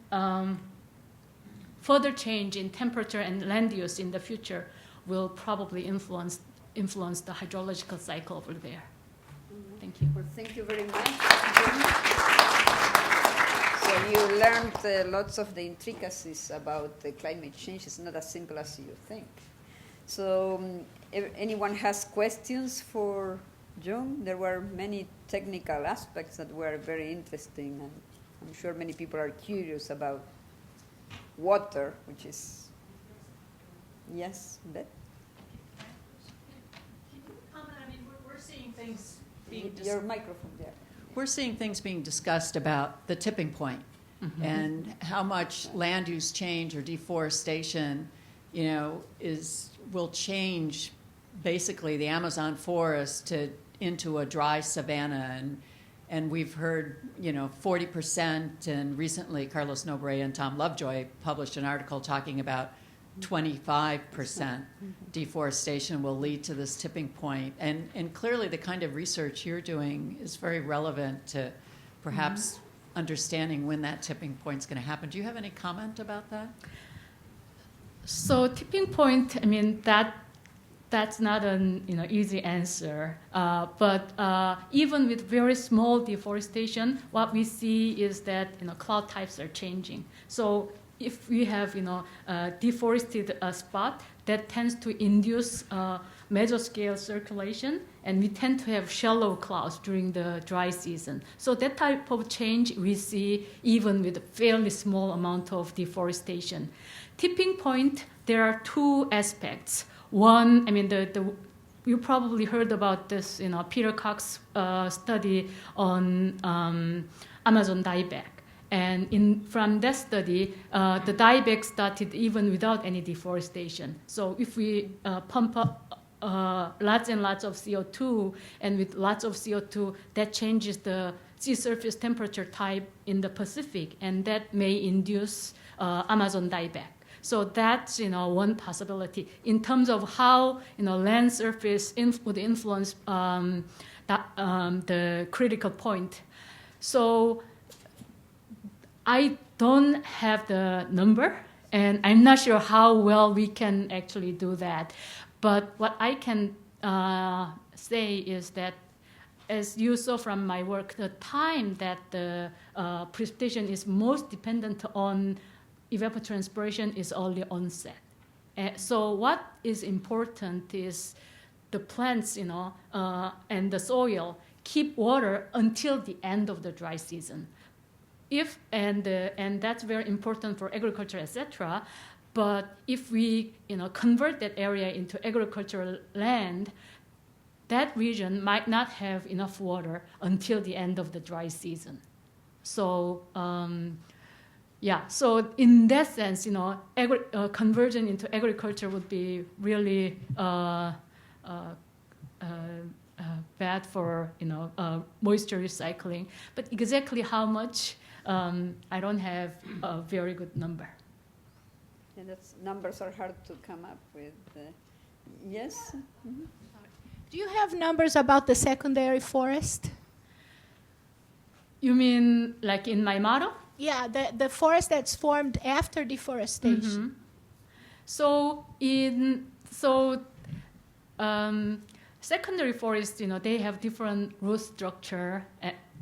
further change in temperature and land use in the future will probably influence the hydrological cycle over there. Thank you. Well, thank you very much. So you learned lots of the intricacies about the climate change. It's not as simple as you think. So if anyone has questions for Jung, there were many technical aspects that were very interesting, and I'm sure many people are curious about water, which is, yes, Beth? I mean, we're seeing things being Your microphone there. we're seeing things being discussed about the tipping point and how much land use change or deforestation, will change basically the Amazon forest into a dry savanna, and we've heard 40%, and recently Carlos Nobre and Tom Lovejoy published an article talking about 25% deforestation will lead to this tipping point. And clearly the kind of research you're doing is very relevant to perhaps understanding when that tipping point is going to happen. Do you have any comment about that? So tipping point, I mean, that's not an easy answer. But even with very small deforestation, what we see is that cloud types are changing. So if we have deforested spot, that tends to induce meso-scale circulation, and we tend to have shallow clouds during the dry season. So that type of change we see even with a fairly small amount of deforestation. Tipping point, there are two aspects. One, I mean, you probably heard about this, Peter Cox study on Amazon dieback. And from that study, the dieback started even without any deforestation. So if we pump up lots and lots of CO2, and with lots of CO2, that changes the sea surface temperature type in the Pacific, and that may induce Amazon dieback. So that's one possibility in terms of how land surface would influence the critical point. So I don't have the number, and I'm not sure how well we can actually do that. But what I can say is that, as you saw from my work, the time that the precipitation is most dependent on evapotranspiration is early onset. So what is important is the plants, and the soil keep water until the end of the dry season. And that's very important for agriculture, etc. But if we convert that area into agricultural land, that region might not have enough water until the end of the dry season. So so in that sense, conversion into agriculture would be really bad for moisture recycling. But exactly how much, I don't have a very good number. And numbers are hard to come up with. Yes? Mm-hmm. Do you have numbers about the secondary forest? You mean like in my model? Yeah, the forest that's formed after deforestation. Secondary forests, they have different root structure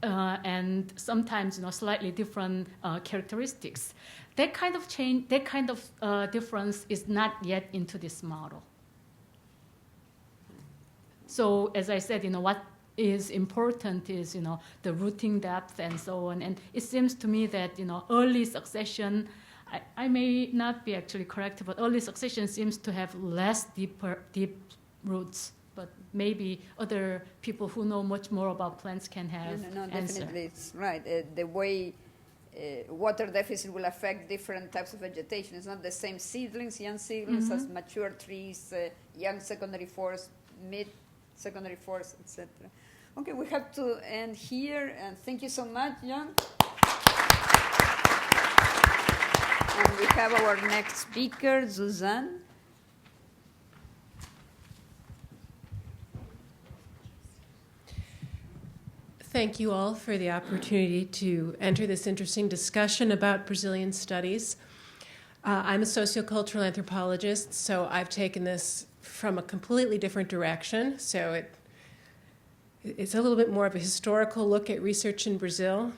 and sometimes, slightly different characteristics. That kind of change, that kind of difference is not yet into this model. So as I said, what is important is, the rooting depth and so on. And it seems to me that, early succession, I may not be actually correct, but early succession seems to have less deep roots. But maybe other people who know much more about plants can have answer. Definitely, it's right. The way water deficit will affect different types of vegetation. It's not the same seedlings, young seedlings, as mature trees, young secondary forest, mid-secondary forest, etc. Okay, we have to end here, and thank you so much, Jung. And we have our next speaker, Suzanne. Thank you all for the opportunity to enter this interesting discussion about Brazilian studies. I'm a sociocultural anthropologist, so I've taken this from a completely different direction. So it's a little bit more of a historical look at research in Brazil.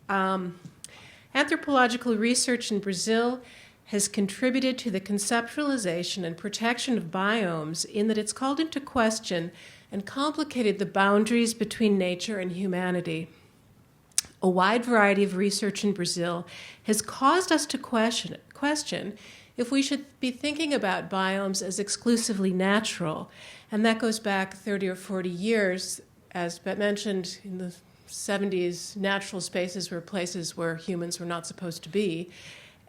Anthropological research in Brazil has contributed to the conceptualization and protection of biomes in that it's called into question and complicated the boundaries between nature and humanity. A wide variety of research in Brazil has caused us to question if we should be thinking about biomes as exclusively natural. And that goes back 30 or 40 years. As Bette mentioned, in the 70s, natural spaces were places where humans were not supposed to be.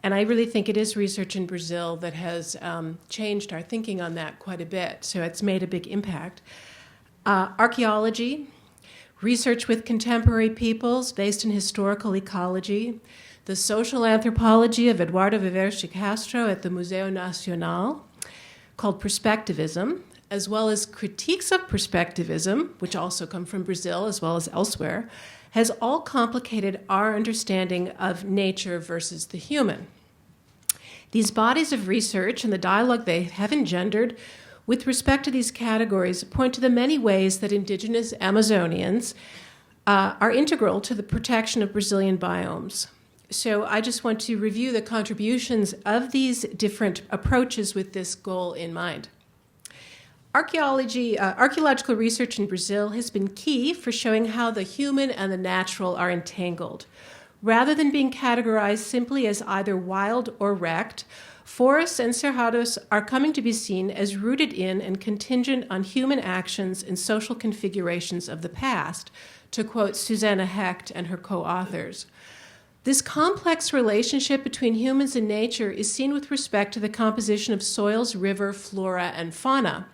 And I really think it is research in Brazil that has changed our thinking on that quite a bit. So it's made a big impact. Archaeology, research with contemporary peoples based in historical ecology, the social anthropology of Eduardo Viveiros de Castro at the Museu Nacional, called perspectivism, as well as critiques of perspectivism, which also come from Brazil as well as elsewhere, has all complicated our understanding of nature versus the human. These bodies of research and the dialogue they have engendered with respect to these categories point to the many ways that indigenous Amazonians are integral to the protection of Brazilian biomes. So I just want to review the contributions of these different approaches with this goal in mind. Archaeological research in Brazil has been key for showing how the human and the natural are entangled. Rather than being categorized simply as either wild or wrecked, forests and cerrados are coming to be seen as rooted in and contingent on human actions and social configurations of the past, to quote Suzanne Hecht and her co-authors. This complex relationship between humans and nature is seen with respect to the composition of soils, river, flora, and fauna.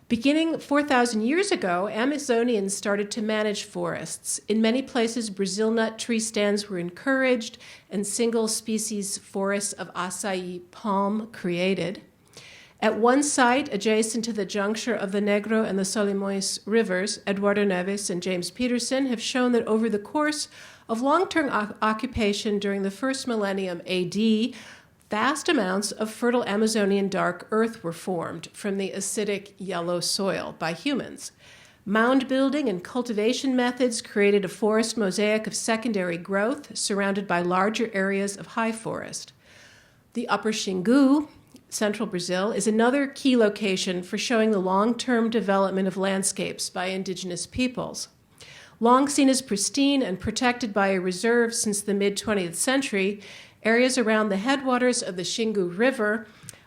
Beginning 4,000 years ago, Amazonians started to manage forests. In many places, Brazil nut tree stands were encouraged and single-species forests of acai palm created. At one site, adjacent to the juncture of the Negro and the Solimões rivers, Eduardo Neves and James Peterson have shown that over the course of long-term occupation during the first millennium AD, vast amounts of fertile Amazonian dark earth were formed from the acidic yellow soil by humans. Mound building and cultivation methods created a forest mosaic of secondary growth surrounded by larger areas of high forest. The Upper Xingu, central Brazil, is another key location for showing the long-term development of landscapes by indigenous peoples. Long seen as pristine and protected by a reserve since the mid-20th century, areas around the headwaters of the Xingu River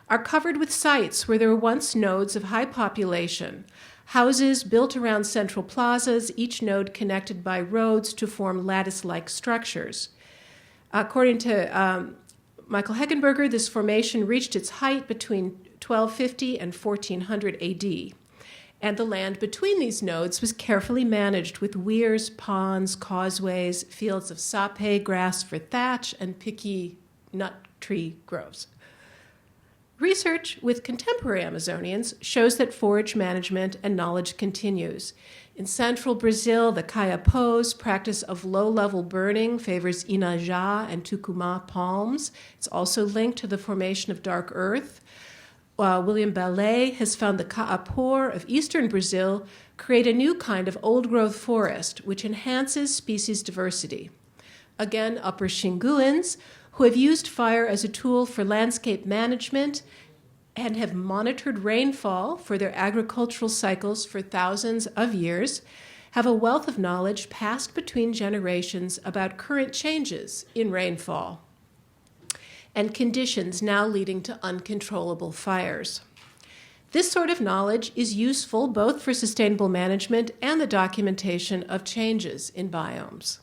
are covered with sites where there were once nodes of high population, houses built around central plazas, each node connected by roads to form lattice-like structures. According to Michael Heckenberger, this formation reached its height between 1250 and 1400 AD. And the land between these nodes was carefully managed with weirs, ponds, causeways, fields of sapé grass for thatch, and picky nut tree groves. Research with contemporary Amazonians shows that forage management and knowledge continues. In central Brazil, the Kayapós practice of low-level burning favors Inajá and Tucumã palms. It's also linked to the formation of dark earth. William Ballet has found the Kaapor of eastern Brazil create a new kind of old-growth forest, which enhances species diversity. Again, Upper Xinguans, who have used fire as a tool for landscape management and have monitored rainfall for their agricultural cycles for thousands of years, have a wealth of knowledge passed between generations about current changes in rainfall and conditions now leading to uncontrollable fires. This sort of knowledge is useful both for sustainable management and the documentation of changes in biomes.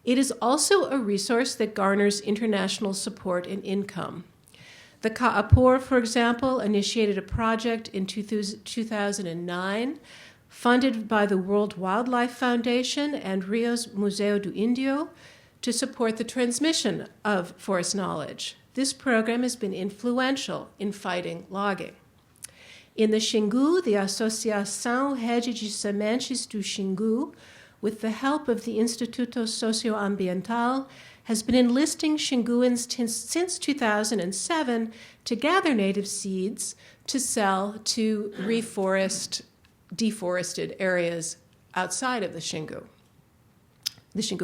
It is also a resource that garners international support and income. The Kaapor, for example, initiated a project in 2009 funded by the World Wildlife Foundation and Rio's Museu do Índio to support the transmission of forest knowledge. This program has been influential in fighting logging. In the Xingu, the Associação Rede de Sementes do Xingu, with the help of the Instituto Socioambiental, has been enlisting Xinguans since 2007 to gather native seeds to sell to deforested areas outside of the Xingu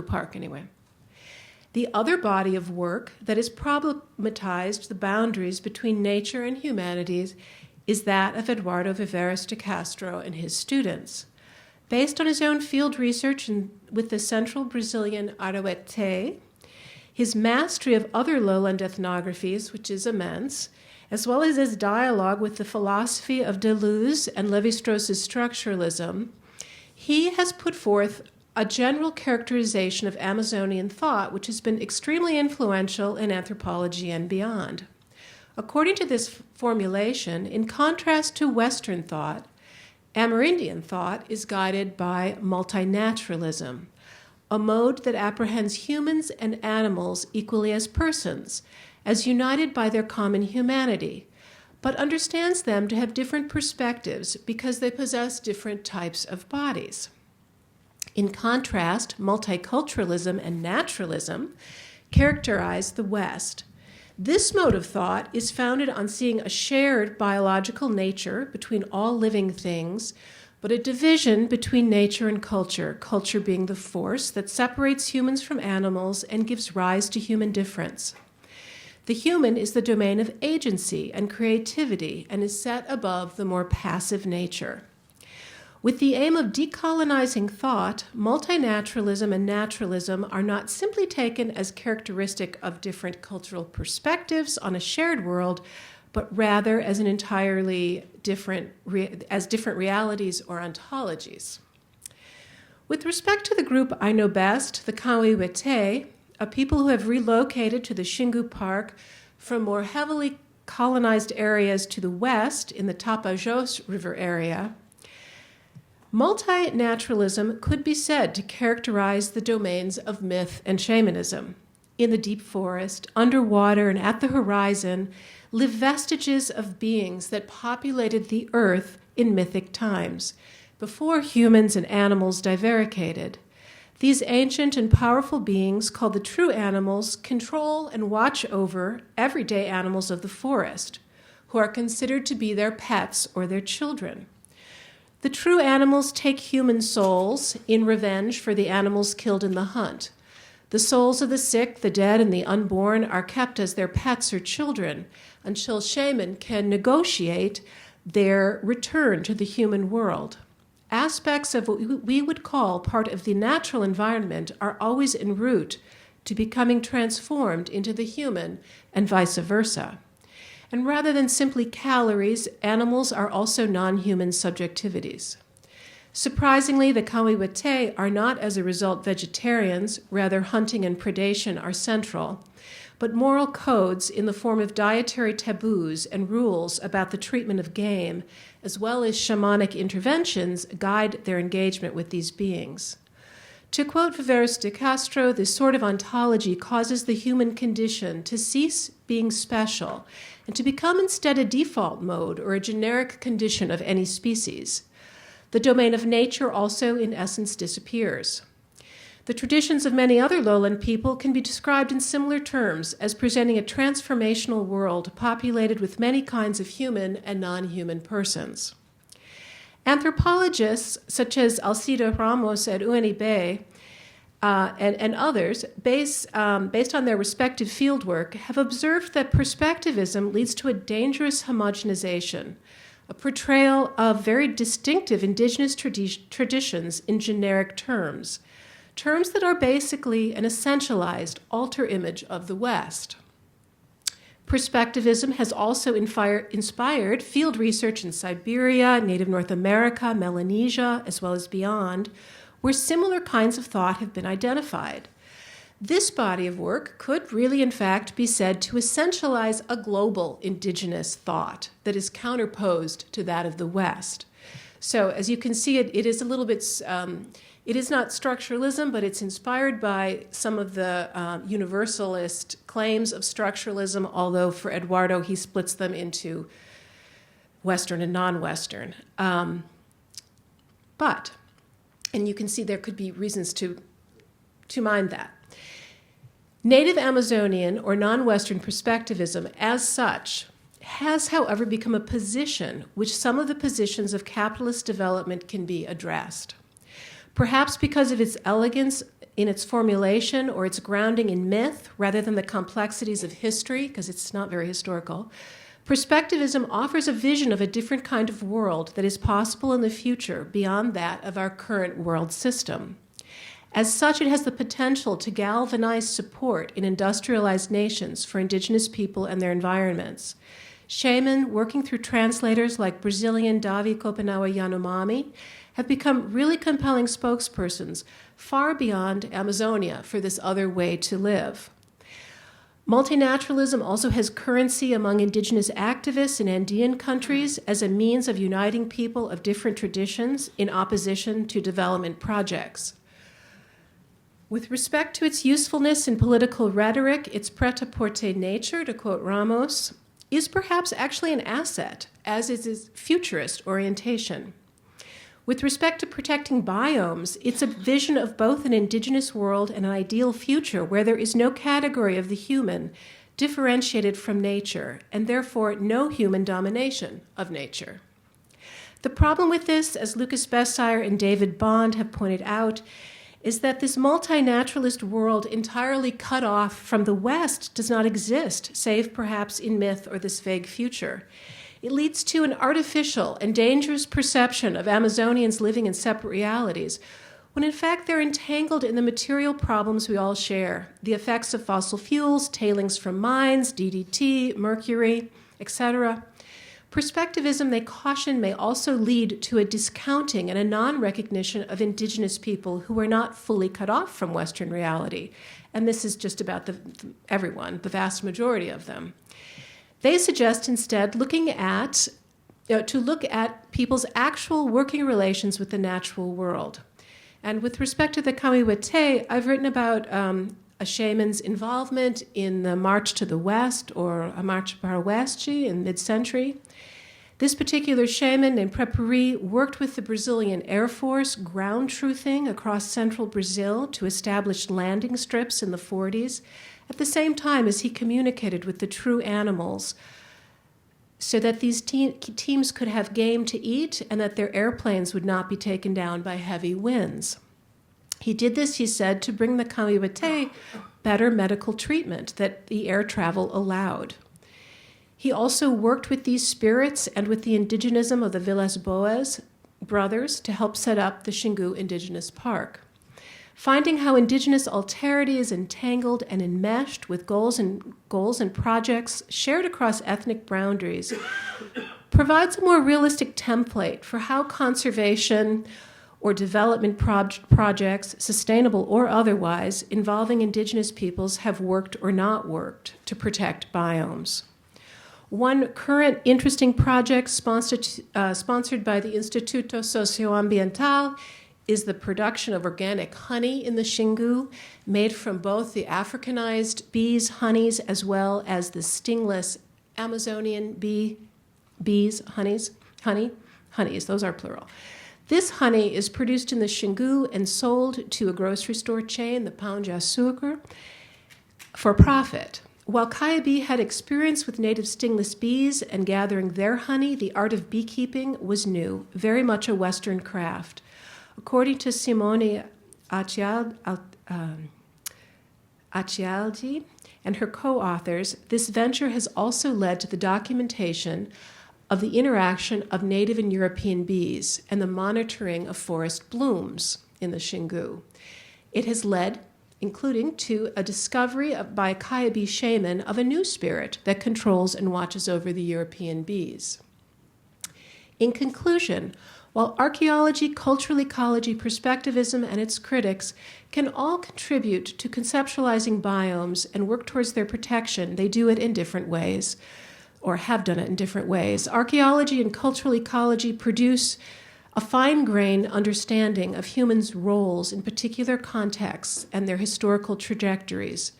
Park anyway. The other body of work that has problematized the boundaries between nature and humanities is that of Eduardo Viveros de Castro and his students. Based on his own field research with the central Brazilian Arauete, his mastery of other lowland ethnographies, which is immense, as well as his dialogue with the philosophy of Deleuze and Lévi-Strauss's structuralism, he has put forth a general characterization of Amazonian thought, which has been extremely influential in anthropology and beyond. According to this formulation, in contrast to Western thought, Amerindian thought is guided by multinaturalism, a mode that apprehends humans and animals equally as persons, as united by their common humanity, but understands them to have different perspectives because they possess different types of bodies. In contrast, multiculturalism and naturalism characterize the West. This mode of thought is founded on seeing a shared biological nature between all living things, but a division between nature and culture, culture being the force that separates humans from animals and gives rise to human difference. The human is the domain of agency and creativity and is set above the more passive nature. With the aim of decolonizing thought, multinaturalism and naturalism are not simply taken as characteristic of different cultural perspectives on a shared world, but rather as entirely different realities or ontologies. With respect to the group I know best, the Kawewete, a people who have relocated to the Xingu Park from more heavily colonized areas to the west in the Tapajós River area, multinaturalism could be said to characterize the domains of myth and shamanism. In the deep forest, underwater, and at the horizon live vestiges of beings that populated the earth in mythic times, before humans and animals divaricated. These ancient and powerful beings, called the true animals, control and watch over everyday animals of the forest, who are considered to be their pets or their children. The true animals take human souls in revenge for the animals killed in the hunt. The souls of the sick, the dead, and the unborn are kept as their pets or children until shaman can negotiate their return to the human world. Aspects of what we would call part of the natural environment are always en route to becoming transformed into the human and vice versa. And rather than simply calories, animals are also non-human subjectivities. Surprisingly, the Kawewete are not, as a result, vegetarians. Rather, hunting and predation are central. But moral codes in the form of dietary taboos and rules about the treatment of game, as well as shamanic interventions, guide their engagement with these beings. To quote Viveros de Castro, this sort of ontology causes the human condition to cease being special and to become instead a default mode or a generic condition of any species. The domain of nature also, in essence, disappears. The traditions of many other lowland people can be described in similar terms as presenting a transformational world populated with many kinds of human and non-human persons. Anthropologists such as Alcida Ramos at UNB and others, based on their respective fieldwork, have observed that perspectivism leads to a dangerous homogenization, a portrayal of very distinctive indigenous traditions in generic terms that are basically an essentialized alter image of the West. Perspectivism has also inspired field research in Siberia, Native North America, Melanesia, as well as beyond, where similar kinds of thought have been identified. This body of work could really, in fact, be said to essentialize a global indigenous thought that is counterposed to that of the West. So, as you can see, it is a little bit, it is not structuralism, but it's inspired by some of the universalist claims of structuralism, although for Eduardo, he splits them into Western and non-Western. And you can see there could be reasons to mind that. Native Amazonian or non-Western perspectivism as such has, however, become a position which some of the positions of capitalist development can be addressed. Perhaps because of its elegance in its formulation or its grounding in myth rather than the complexities of history, because it's not very historical, perspectivism offers a vision of a different kind of world that is possible in the future beyond that of our current world system. As such, it has the potential to galvanize support in industrialized nations for indigenous people and their environments. Shaman, working through translators like Brazilian Davi Kopanawa Yanomami, have become really compelling spokespersons far beyond Amazonia for this other way to live. Multinaturalism also has currency among indigenous activists in Andean countries as a means of uniting people of different traditions in opposition to development projects. With respect to its usefulness in political rhetoric, its pret-a-porter nature, to quote Ramos, is perhaps actually an asset, as is its futurist orientation. With respect to protecting biomes, it's a vision of both an indigenous world and an ideal future where there is no category of the human differentiated from nature, and therefore no human domination of nature. The problem with this, as Lucas Bessire and David Bond have pointed out, is that this multinaturalist world entirely cut off from the West does not exist, save perhaps in myth or this vague future. It leads to an artificial and dangerous perception of Amazonians living in separate realities, when in fact they're entangled in the material problems we all share, the effects of fossil fuels, tailings from mines, DDT, mercury, etc. Perspectivism, they caution, may also lead to a discounting and a non-recognition of indigenous people who are not fully cut off from Western reality. And this is just about everyone, the vast majority of them. They suggest instead to look at people's actual working relations with the natural world. And with respect to the Kamiwete, I've written about a shaman's involvement in the March to the West, or a March para Oeste in mid-century. This particular shaman named Prepari worked with the Brazilian Air Force ground truthing across central Brazil to establish landing strips in the 40s, at the same time as he communicated with the true animals so that these teams could have game to eat and that their airplanes would not be taken down by heavy winds. He did this, he said, to bring the Kamiwete better medical treatment that the air travel allowed. He also worked with these spirits and with the indigenism of the Villas Boas brothers to help set up the Xingu Indigenous Park. Finding how indigenous alterity is entangled and enmeshed with goals and projects shared across ethnic boundaries provides a more realistic template for how conservation or development projects, sustainable or otherwise, involving indigenous peoples have worked or not worked to protect biomes. One current interesting project sponsored by the Instituto Socioambiental is the production of organic honey in the Xingu, made from both the Africanized bees' honeys as well as the stingless Amazonian bees' honeys, those are plural. This honey is produced in the Xingu and sold to a grocery store chain, the Pão de Açúcar, for profit. While Kayabi had experience with native stingless bees and gathering their honey, the art of beekeeping was new, very much a Western craft. According to Simone Accialdi and her co-authors, this venture has also led to the documentation of the interaction of native and European bees and the monitoring of forest blooms in the Xingu. It has led, including to a discovery by a Kayabi shaman of a new spirit that controls and watches over the European bees. In conclusion, while archaeology, cultural ecology, perspectivism, and its critics can all contribute to conceptualizing biomes and work towards their protection, they do it in different ways, or have done it in different ways. Archaeology and cultural ecology produce a fine-grained understanding of humans' roles in particular contexts and their historical trajectories.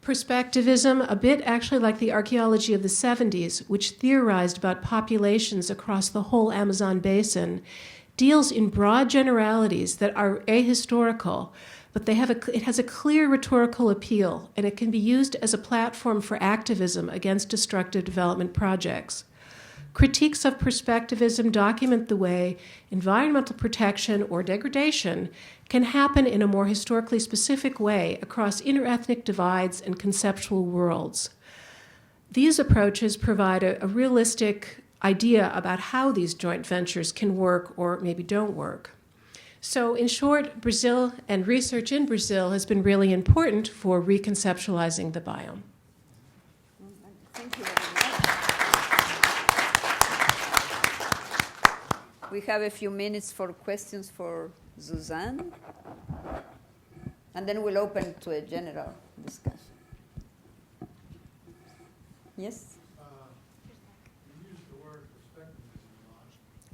Perspectivism, a bit actually like the archaeology of the 70s, which theorized about populations across the whole Amazon basin, deals in broad generalities that are ahistorical, but it has a clear rhetorical appeal, and it can be used as a platform for activism against destructive development projects. Critiques of perspectivism document the way environmental protection or degradation can happen in a more historically specific way across interethnic divides and conceptual worlds. These approaches provide a realistic idea about how these joint ventures can work or maybe don't work. So in short, Brazil and research in Brazil has been really important for reconceptualizing the biome. Thank you very much. We have a few minutes for questions for Suzanne, and then we'll open to a general discussion. Yes? You used the word perspectivism a lot.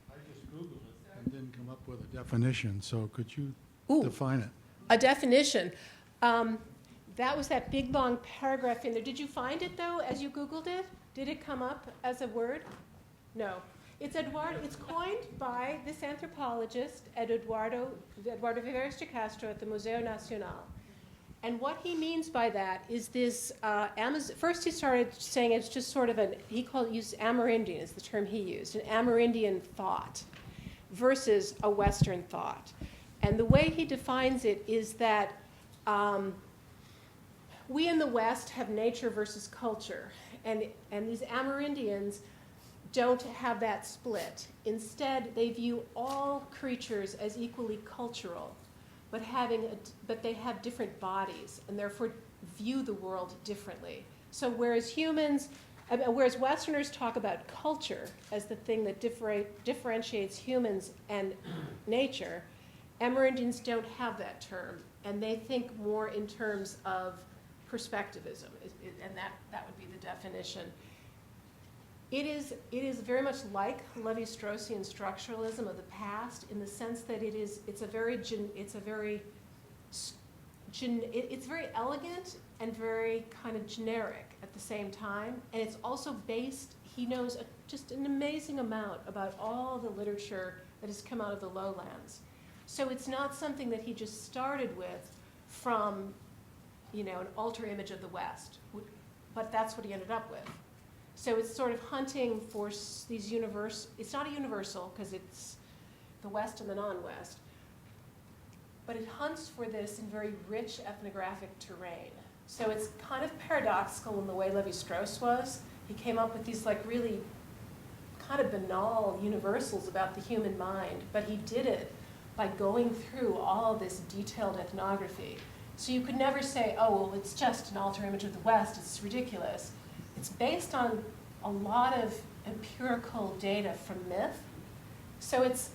I just Googled it and didn't come up with a definition, so could you define it? A definition. That was that big, long paragraph in there. Did you find it, though, as you Googled it? Did it come up as a word? No. It's coined by this anthropologist, Eduardo Viveiros de Castro at the Museu Nacional. And what he means by that is this, first he started saying it's just sort of used Amerindian is the term he used, an Amerindian thought versus a Western thought. And the way he defines it is that we in the West have nature versus culture, and these Amerindians don't have that split. Instead, they view all creatures as equally cultural, but they have different bodies, and therefore view the world differently. So whereas Westerners talk about culture as the thing that differentiates humans and nature, Amerindians don't have that term, and they think more in terms of perspectivism, and that would be the definition. It is very much like Levi-Straussian structuralism of the past in the sense that it's very elegant and very kind of generic at the same time, and it's also based. He knows just an amazing amount about all the literature that has come out of the lowlands. So it's not something that he just started with from, an alter image of the West, but that's what he ended up with. So it's sort of hunting for these it's not a universal because it's the West and the non-West, but it hunts for this in very rich ethnographic terrain. So it's kind of paradoxical in the way Levi-Strauss was. He came up with these really kind of banal universals about the human mind, but he did it by going through all this detailed ethnography. So you could never say, oh, well, it's just an alter image of the West, it's ridiculous. It's based on a lot of empirical data from myth. So it's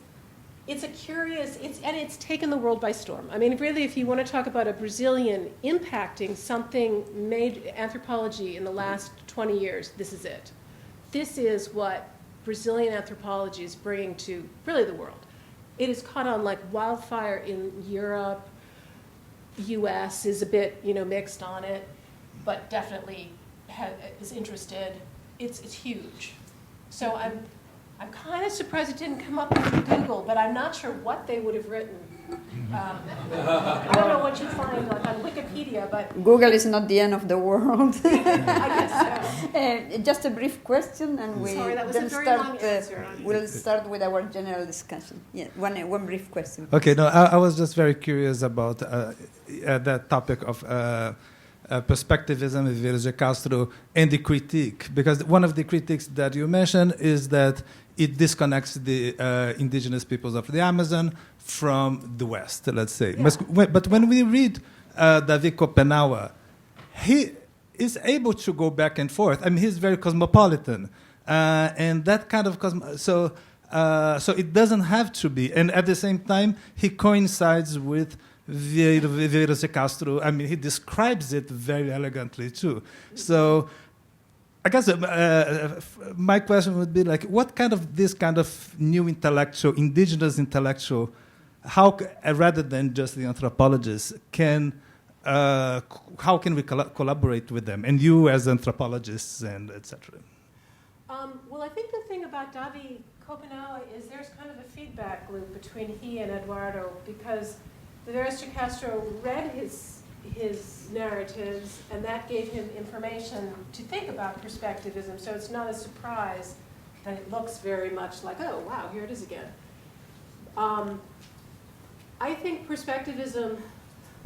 a curious, and it's taken the world by storm. I mean, really, if you want to talk about a Brazilian impacting something made anthropology in the last 20 years, this is it. This is what Brazilian anthropology is bringing to really the world. It is caught on like wildfire in Europe. US is a bit, mixed on it, but definitely is interested. It's huge. So I'm kind of surprised it didn't come up in Google, but I'm not sure what they would have written. I don't know what you find on Wikipedia, but Google is not the end of the world. I guess so. Just a brief question, and we'll start with our general discussion. Yeah, one brief question. Okay, no, I was just very curious about that topic of perspectivism, Viveiros de Castro, and the critique, because one of the critiques that you mentioned is that it disconnects the indigenous peoples of the Amazon from the West, let's say. Yeah. But when we read David Kopenawa, he is able to go back and forth. I mean, he's very cosmopolitan, and that kind of so it doesn't have to be. And at the same time, he coincides with Viveiros de Castro. I mean, he describes it very elegantly too. So I guess my question would be like, what kind of this kind of new intellectual, indigenous intellectual, how rather than just the anthropologists how can we collaborate with them, and you as anthropologists and etc. Well, I think the thing about David Kopenawa is there's kind of a feedback loop between he and Eduardo, because Mr. Castro read his narratives, and that gave him information to think about perspectivism. So it's not a surprise that it looks very much like, oh, wow, here it is again. I think perspectivism,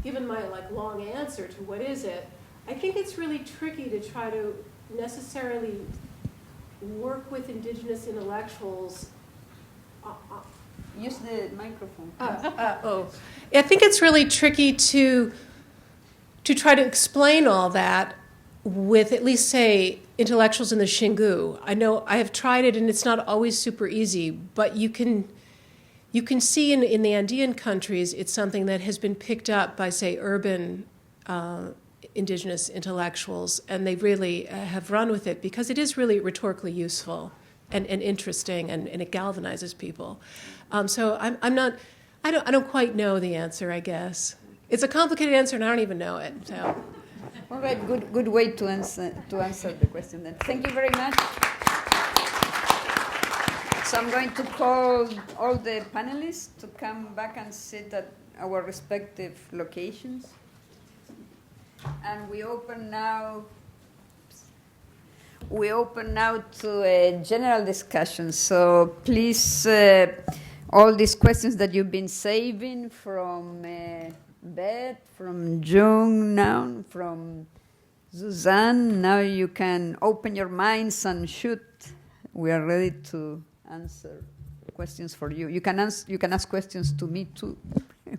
given my long answer to what is it, I think it's really tricky to try to necessarily work with indigenous intellectuals. Use the microphone. I think it's really tricky to try to explain all that with at least, say, intellectuals in the Xingu. I know I have tried it, and it's not always super easy, but you can see in the Andean countries, it's something that has been picked up by, say, urban indigenous intellectuals, and they really have run with it because it is really rhetorically useful and interesting, and it galvanizes people. So I don't quite know the answer, I guess. It's a complicated answer, and I don't even know it. So, all right, good way to answer the question. Then, thank you very much. So I'm going to call all the panelists to come back and sit at our respective locations, and we open now to a general discussion. So please, all these questions that you've been saving from Bette, from Jung-Eun, from Suzanne, now you can open your minds and shoot. We are ready to answer questions for you. You can ask questions to me too.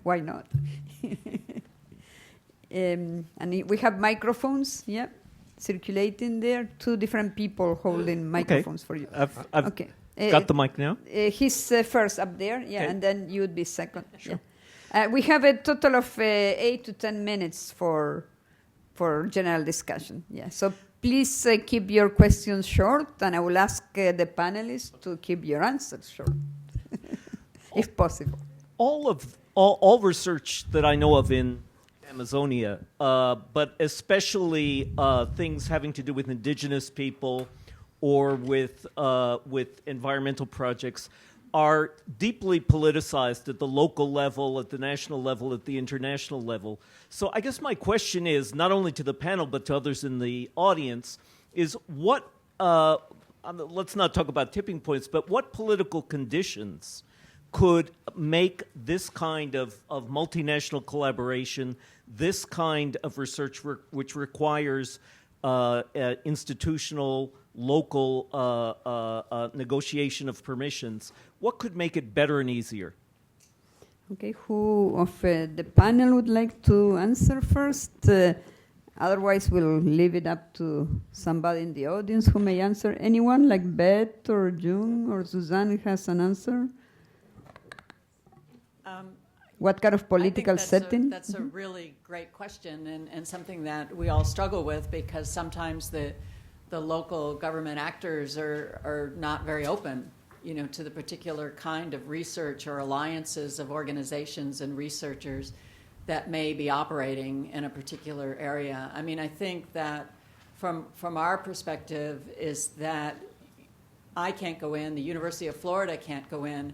Why not? And we have microphones, circulating there. 2 different people holding microphones for you. I've got the mic now. He's first up there, Okay. and then you would be second. Sure. We have a total of 8 to 10 minutes for general discussion. So please keep your questions short, and I will ask the panelists to keep your answers short, if possible. All research that I know of in Amazonia, but especially things having to do with indigenous people or with environmental projects, are deeply politicized at the local level, at the national level, at the international level. So I guess my question is, not only to the panel but to others in the audience, is what, let's not talk about tipping points, but what political conditions could make this kind of multinational collaboration, this kind of research which requires institutional, local negotiation of permissions, what could make it better and easier? Okay, who of the panel would like to answer first? Otherwise, we'll leave it up to somebody in the audience who may answer. Anyone, like Bette or Jung or Suzanne, has an answer? What kind of political setting? That's a really great question, and something that we all struggle with, because sometimes the local government actors are not very open, to the particular kind of research or alliances of organizations and researchers that may be operating in a particular area. I mean, I think that from our perspective is that I can't go in, the University of Florida can't go in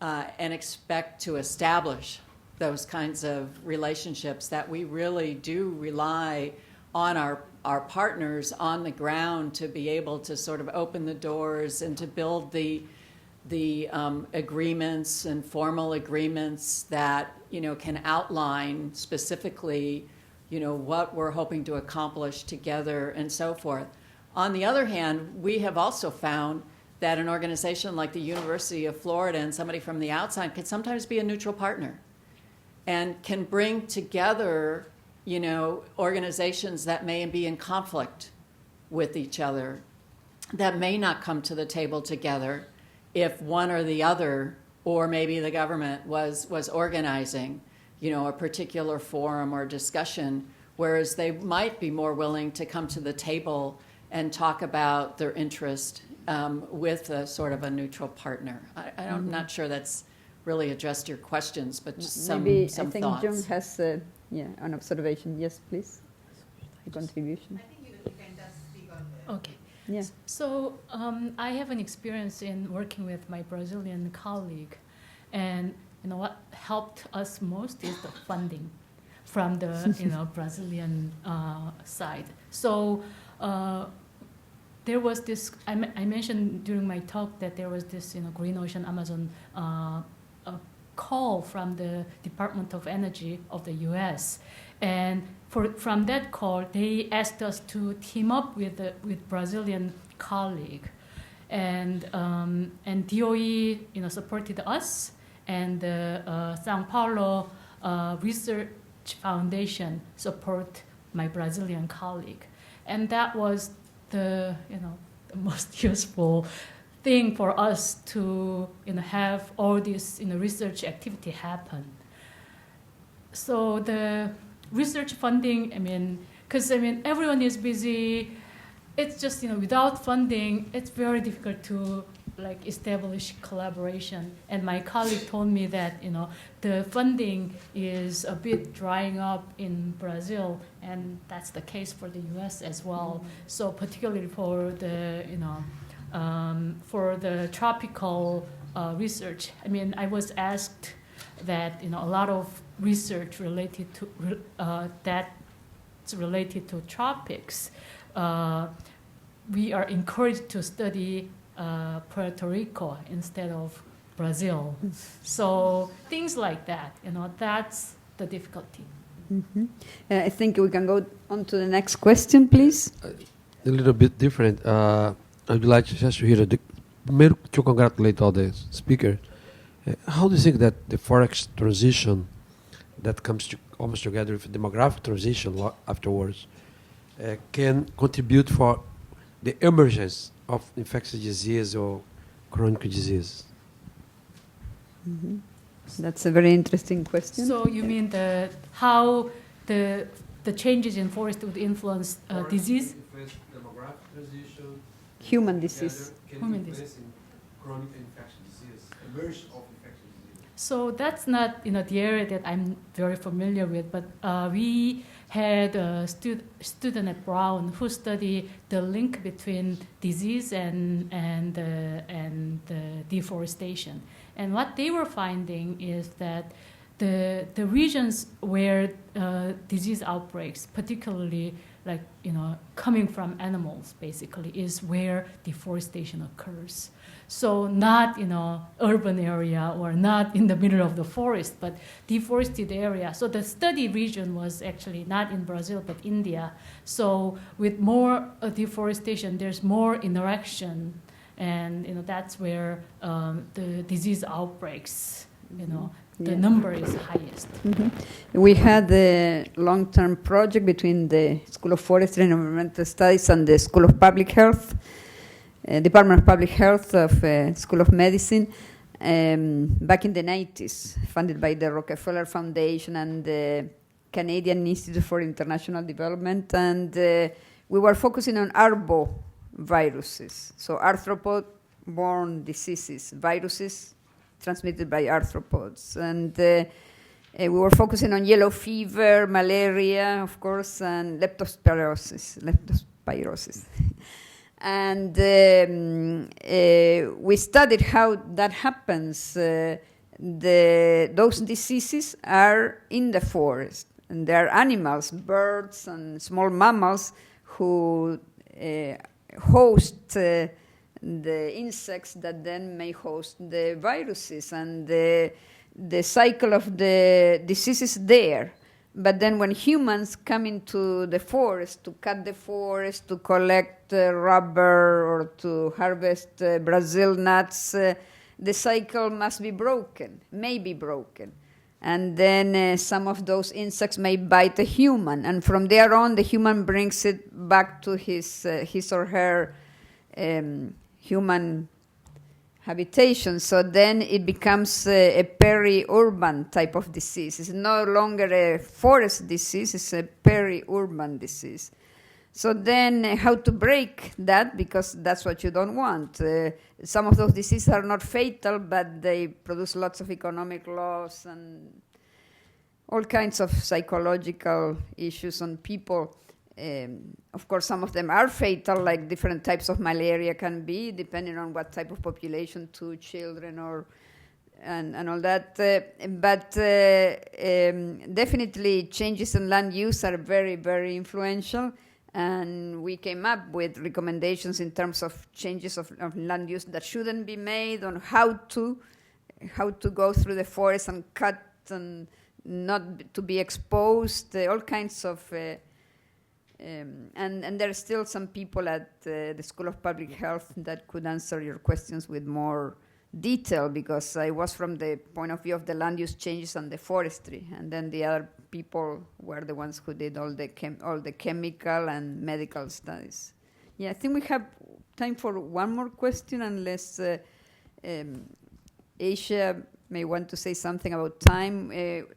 and expect to establish those kinds of relationships, that we really do rely on our partners on the ground to be able to sort of open the doors and to build the agreements and formal agreements that can outline specifically what we're hoping to accomplish together and so forth. On the other hand, we have also found that an organization like the University of Florida and somebody from the outside can sometimes be a neutral partner and can bring together organizations that may be in conflict with each other, that may not come to the table together if one or the other, or maybe the government was organizing, a particular forum or discussion, whereas they might be more willing to come to the table and talk about their interest with a sort of a neutral partner. I'm not sure that's really addressed your questions, but just some thoughts. I think Jung has an observation. Yes, please. A contribution. I think you can just speak on the... Okay. Yeah. So I have an experience in working with my Brazilian colleague, and what helped us most is the funding from the Brazilian side. So there was this. I mentioned during my talk that there was this Green Ocean Amazon call from the Department of Energy of the U.S. and from that call, they asked us to team up with Brazilian colleague, and DOE supported us, and the São Paulo Research Foundation support my Brazilian colleague, and that was the most useful thing for us to have all this research activity happen. So the research funding, because everyone is busy. It's just without funding, it's very difficult to establish collaboration. And my colleague told me that the funding is a bit drying up in Brazil, and that's the case for the U.S. as well. So particularly for the tropical research, I was asked that a lot of research related to that's related to tropics. We are encouraged to study Puerto Rico instead of Brazil. So things like that, that's the difficulty. Mm-hmm. I think we can go on to the next question, please. A little bit different. I'd like just to hear to congratulate all the speakers. How do you think that the forest transition that comes almost together with demographic transition afterwards can contribute for the emergence of infectious disease or chronic disease? Mm-hmm. That's a very interesting question. So you mean how the changes in forest would influence disease? Influence demographic transition. Human disease. Human disease. Chronic infectious disease. Emergence of infectious disease. So that's not the area that I'm very familiar with, but we had a student at Brown who studied the link between disease and deforestation. And what they were finding is that the regions where disease outbreaks, particularly coming from animals, basically, is where deforestation occurs. So not urban area or not in the middle of the forest, but deforested area. So the study region was actually not in Brazil, but India. So with more deforestation, there's more interaction, and that's where the disease outbreaks, the number is highest. Mm-hmm. We had a long-term project between the School of Forestry and Environmental Studies and the School of Public Health, Department of Public Health of School of Medicine, back in the 90s, funded by the Rockefeller Foundation and the Canadian Institute for International Development. And we were focusing on arboviruses, so arthropod-borne diseases, viruses transmitted by arthropods. And we were focusing on yellow fever, malaria, of course, and leptospirosis. And we studied how that happens. Those diseases are in the forest, and there are animals, birds and small mammals, who host the insects that then may host the viruses, and the cycle of the disease is there. But then when humans come into the forest to cut the forest, to collect rubber or to harvest Brazil nuts, the cycle must be broken, may be broken. And then some of those insects may bite a human. And from there on, the human brings it back to his or her human habitation. So then it becomes a peri-urban type of disease. It's no longer a forest disease, it's a peri-urban disease. So then how to break that, because that's what you don't want. Some of those diseases are not fatal, but they produce lots of economic loss and all kinds of psychological issues on people. Of course, some of them are fatal, like different types of malaria can be, depending on what type of population, 2 children or and all that. But definitely changes in land use are very, very influential. And we came up with recommendations in terms of changes of land use that shouldn't be made, on how to go through the forest and cut and not to be exposed, all kinds of, and there are still some people at the School of Public Health that could answer your questions with more detail, because I was from the point of view of the land use changes and the forestry, and then the other people were the ones who did all the chemical and medical studies. Yeah, I think we have time for one more question, unless Asia may want to say something about time.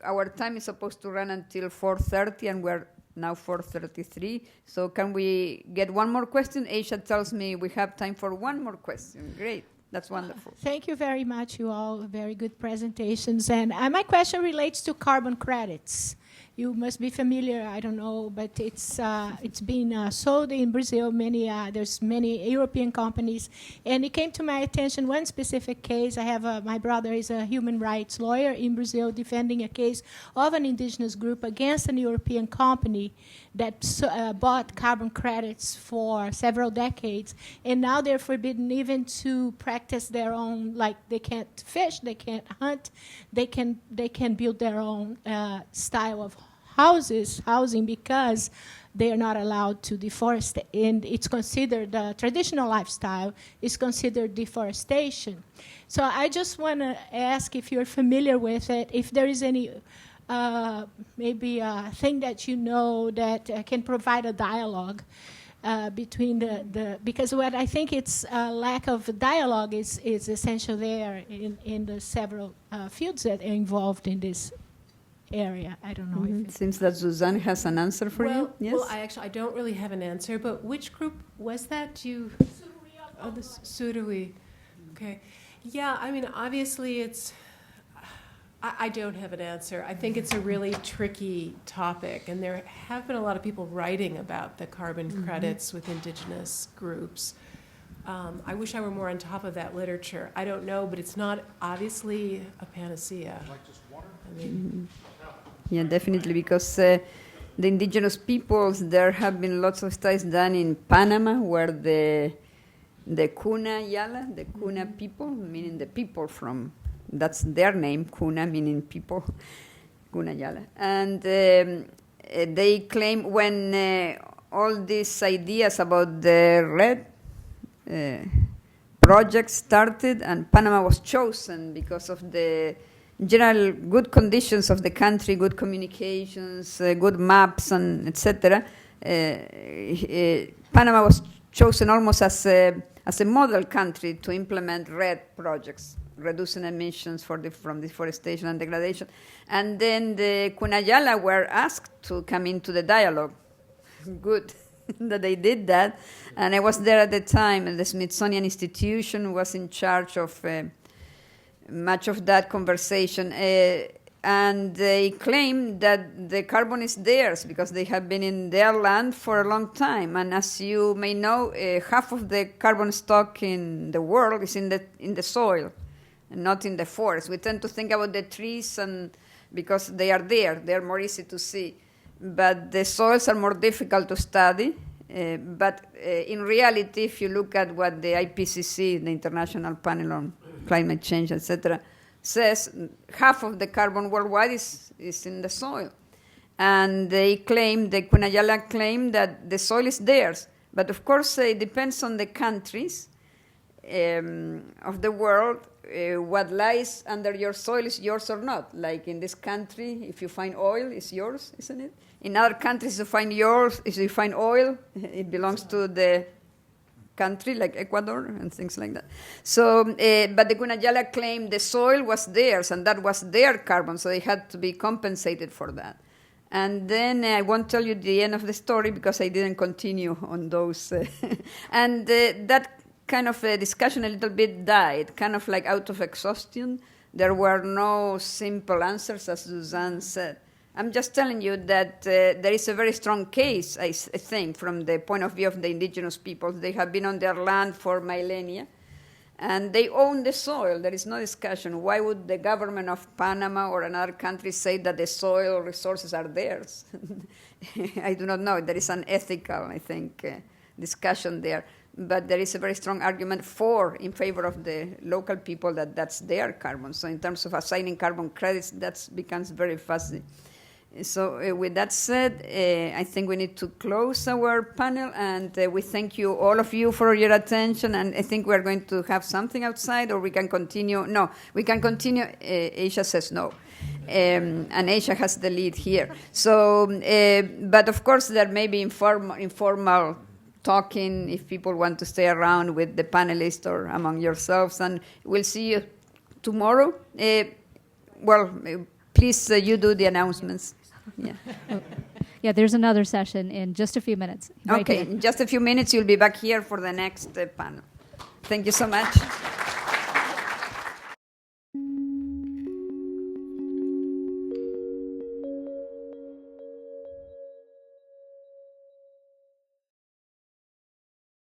Our time is supposed to run until 4:30, and we're now 4:33. So can we get one more question? Asia tells me we have time for one more question. Great. That's wonderful. Thank you very much, you all. Very good presentations. And my question relates to carbon credits. You must be familiar, I don't know, but it's been sold in Brazil. There's many European companies, and it came to my attention one specific case. I have my brother is a human rights lawyer in Brazil, defending a case of an indigenous group against an European company that bought carbon credits for several decades, and now they're forbidden even to practice their own. Like, they can't fish, they can't hunt, they can build their own style of housing, because they are not allowed to deforest, and it's considered traditional lifestyle is considered deforestation. So I just want to ask if you're familiar with it, if there is any maybe a thing that you know that can provide a dialogue between because what I think it's lack of dialogue is essential there in the several fields that are involved in this area. I don't know if it seems that Suzanne has an answer for you. Yes? Well, I don't really have an answer, but which group was that you? Oh, the Surui. Okay. Yeah, I mean, obviously it's, I don't have an answer. I think it's a really tricky topic, and there have been a lot of people writing about the carbon credits with indigenous groups. I wish I were more on top of that literature. I don't know, but it's not obviously a panacea. Like just water? I mean, yeah, definitely, because the indigenous peoples, there have been lots of studies done in Panama, where the Cuna Yala, the Cuna people, meaning the people from, that's their name, Cuna, meaning people, Cuna Yala. And they claim when all these ideas about the red project started, and Panama was chosen because of the general good conditions of the country, good communications, good maps, and etc. Panama was chosen almost as a model country to implement RED projects, reducing emissions from deforestation and degradation. And then the Cunayala were asked to come into the dialogue. Good that they did that. And I was there at the time, and the Smithsonian Institution was in charge of much of that conversation. And they claim that the carbon is theirs because they have been in their land for a long time. And as you may know, half of the carbon stock in the world is in the soil and not in the forest. We tend to think about the trees, and because they are there, they're more easy to see. But the soils are more difficult to study. But in reality, if you look at what the IPCC, the International Panel on Climate Change, etc., says, half of the carbon worldwide is in the soil. And they claim, the Cunayala claim, that the soil is theirs. But of course, it depends on the countries of the world. What lies under your soil is yours or not. Like in this country, if you find oil, it's yours, isn't it? In other countries, if you find oil, it belongs to the country, like Ecuador and things like that. So, but the Cunayala claimed the soil was theirs, and that was their carbon, so they had to be compensated for that. And then I won't tell you the end of the story because I didn't continue on those. And that kind of discussion a little bit died, kind of like out of exhaustion. There were no simple answers, as Suzanne said. I'm just telling you that there is a very strong case, I think, from the point of view of the indigenous peoples. They have been on their land for millennia, And they own the soil. There is no discussion. Why would the government of Panama or another country say that the soil resources are theirs? I do not know. There is an ethical, I think, discussion there. But there is a very strong argument in favor of the local people that that's their carbon. So in terms of assigning carbon credits, that becomes very fuzzy. So with that said, I think we need to close our panel, and we thank you, all of you, for your attention. And I think we're going to have something outside, or we can continue. No, we can continue. Asia says no. And Asia has the lead here. So, but of course, there may be informal talking if people want to stay around with the panelists or among yourselves. And we'll see you tomorrow. Please, you do the announcements. Yeah. Yeah, there's another session in just a few minutes. Okay, in just a few minutes, you'll be back here for the next panel. Thank you so much.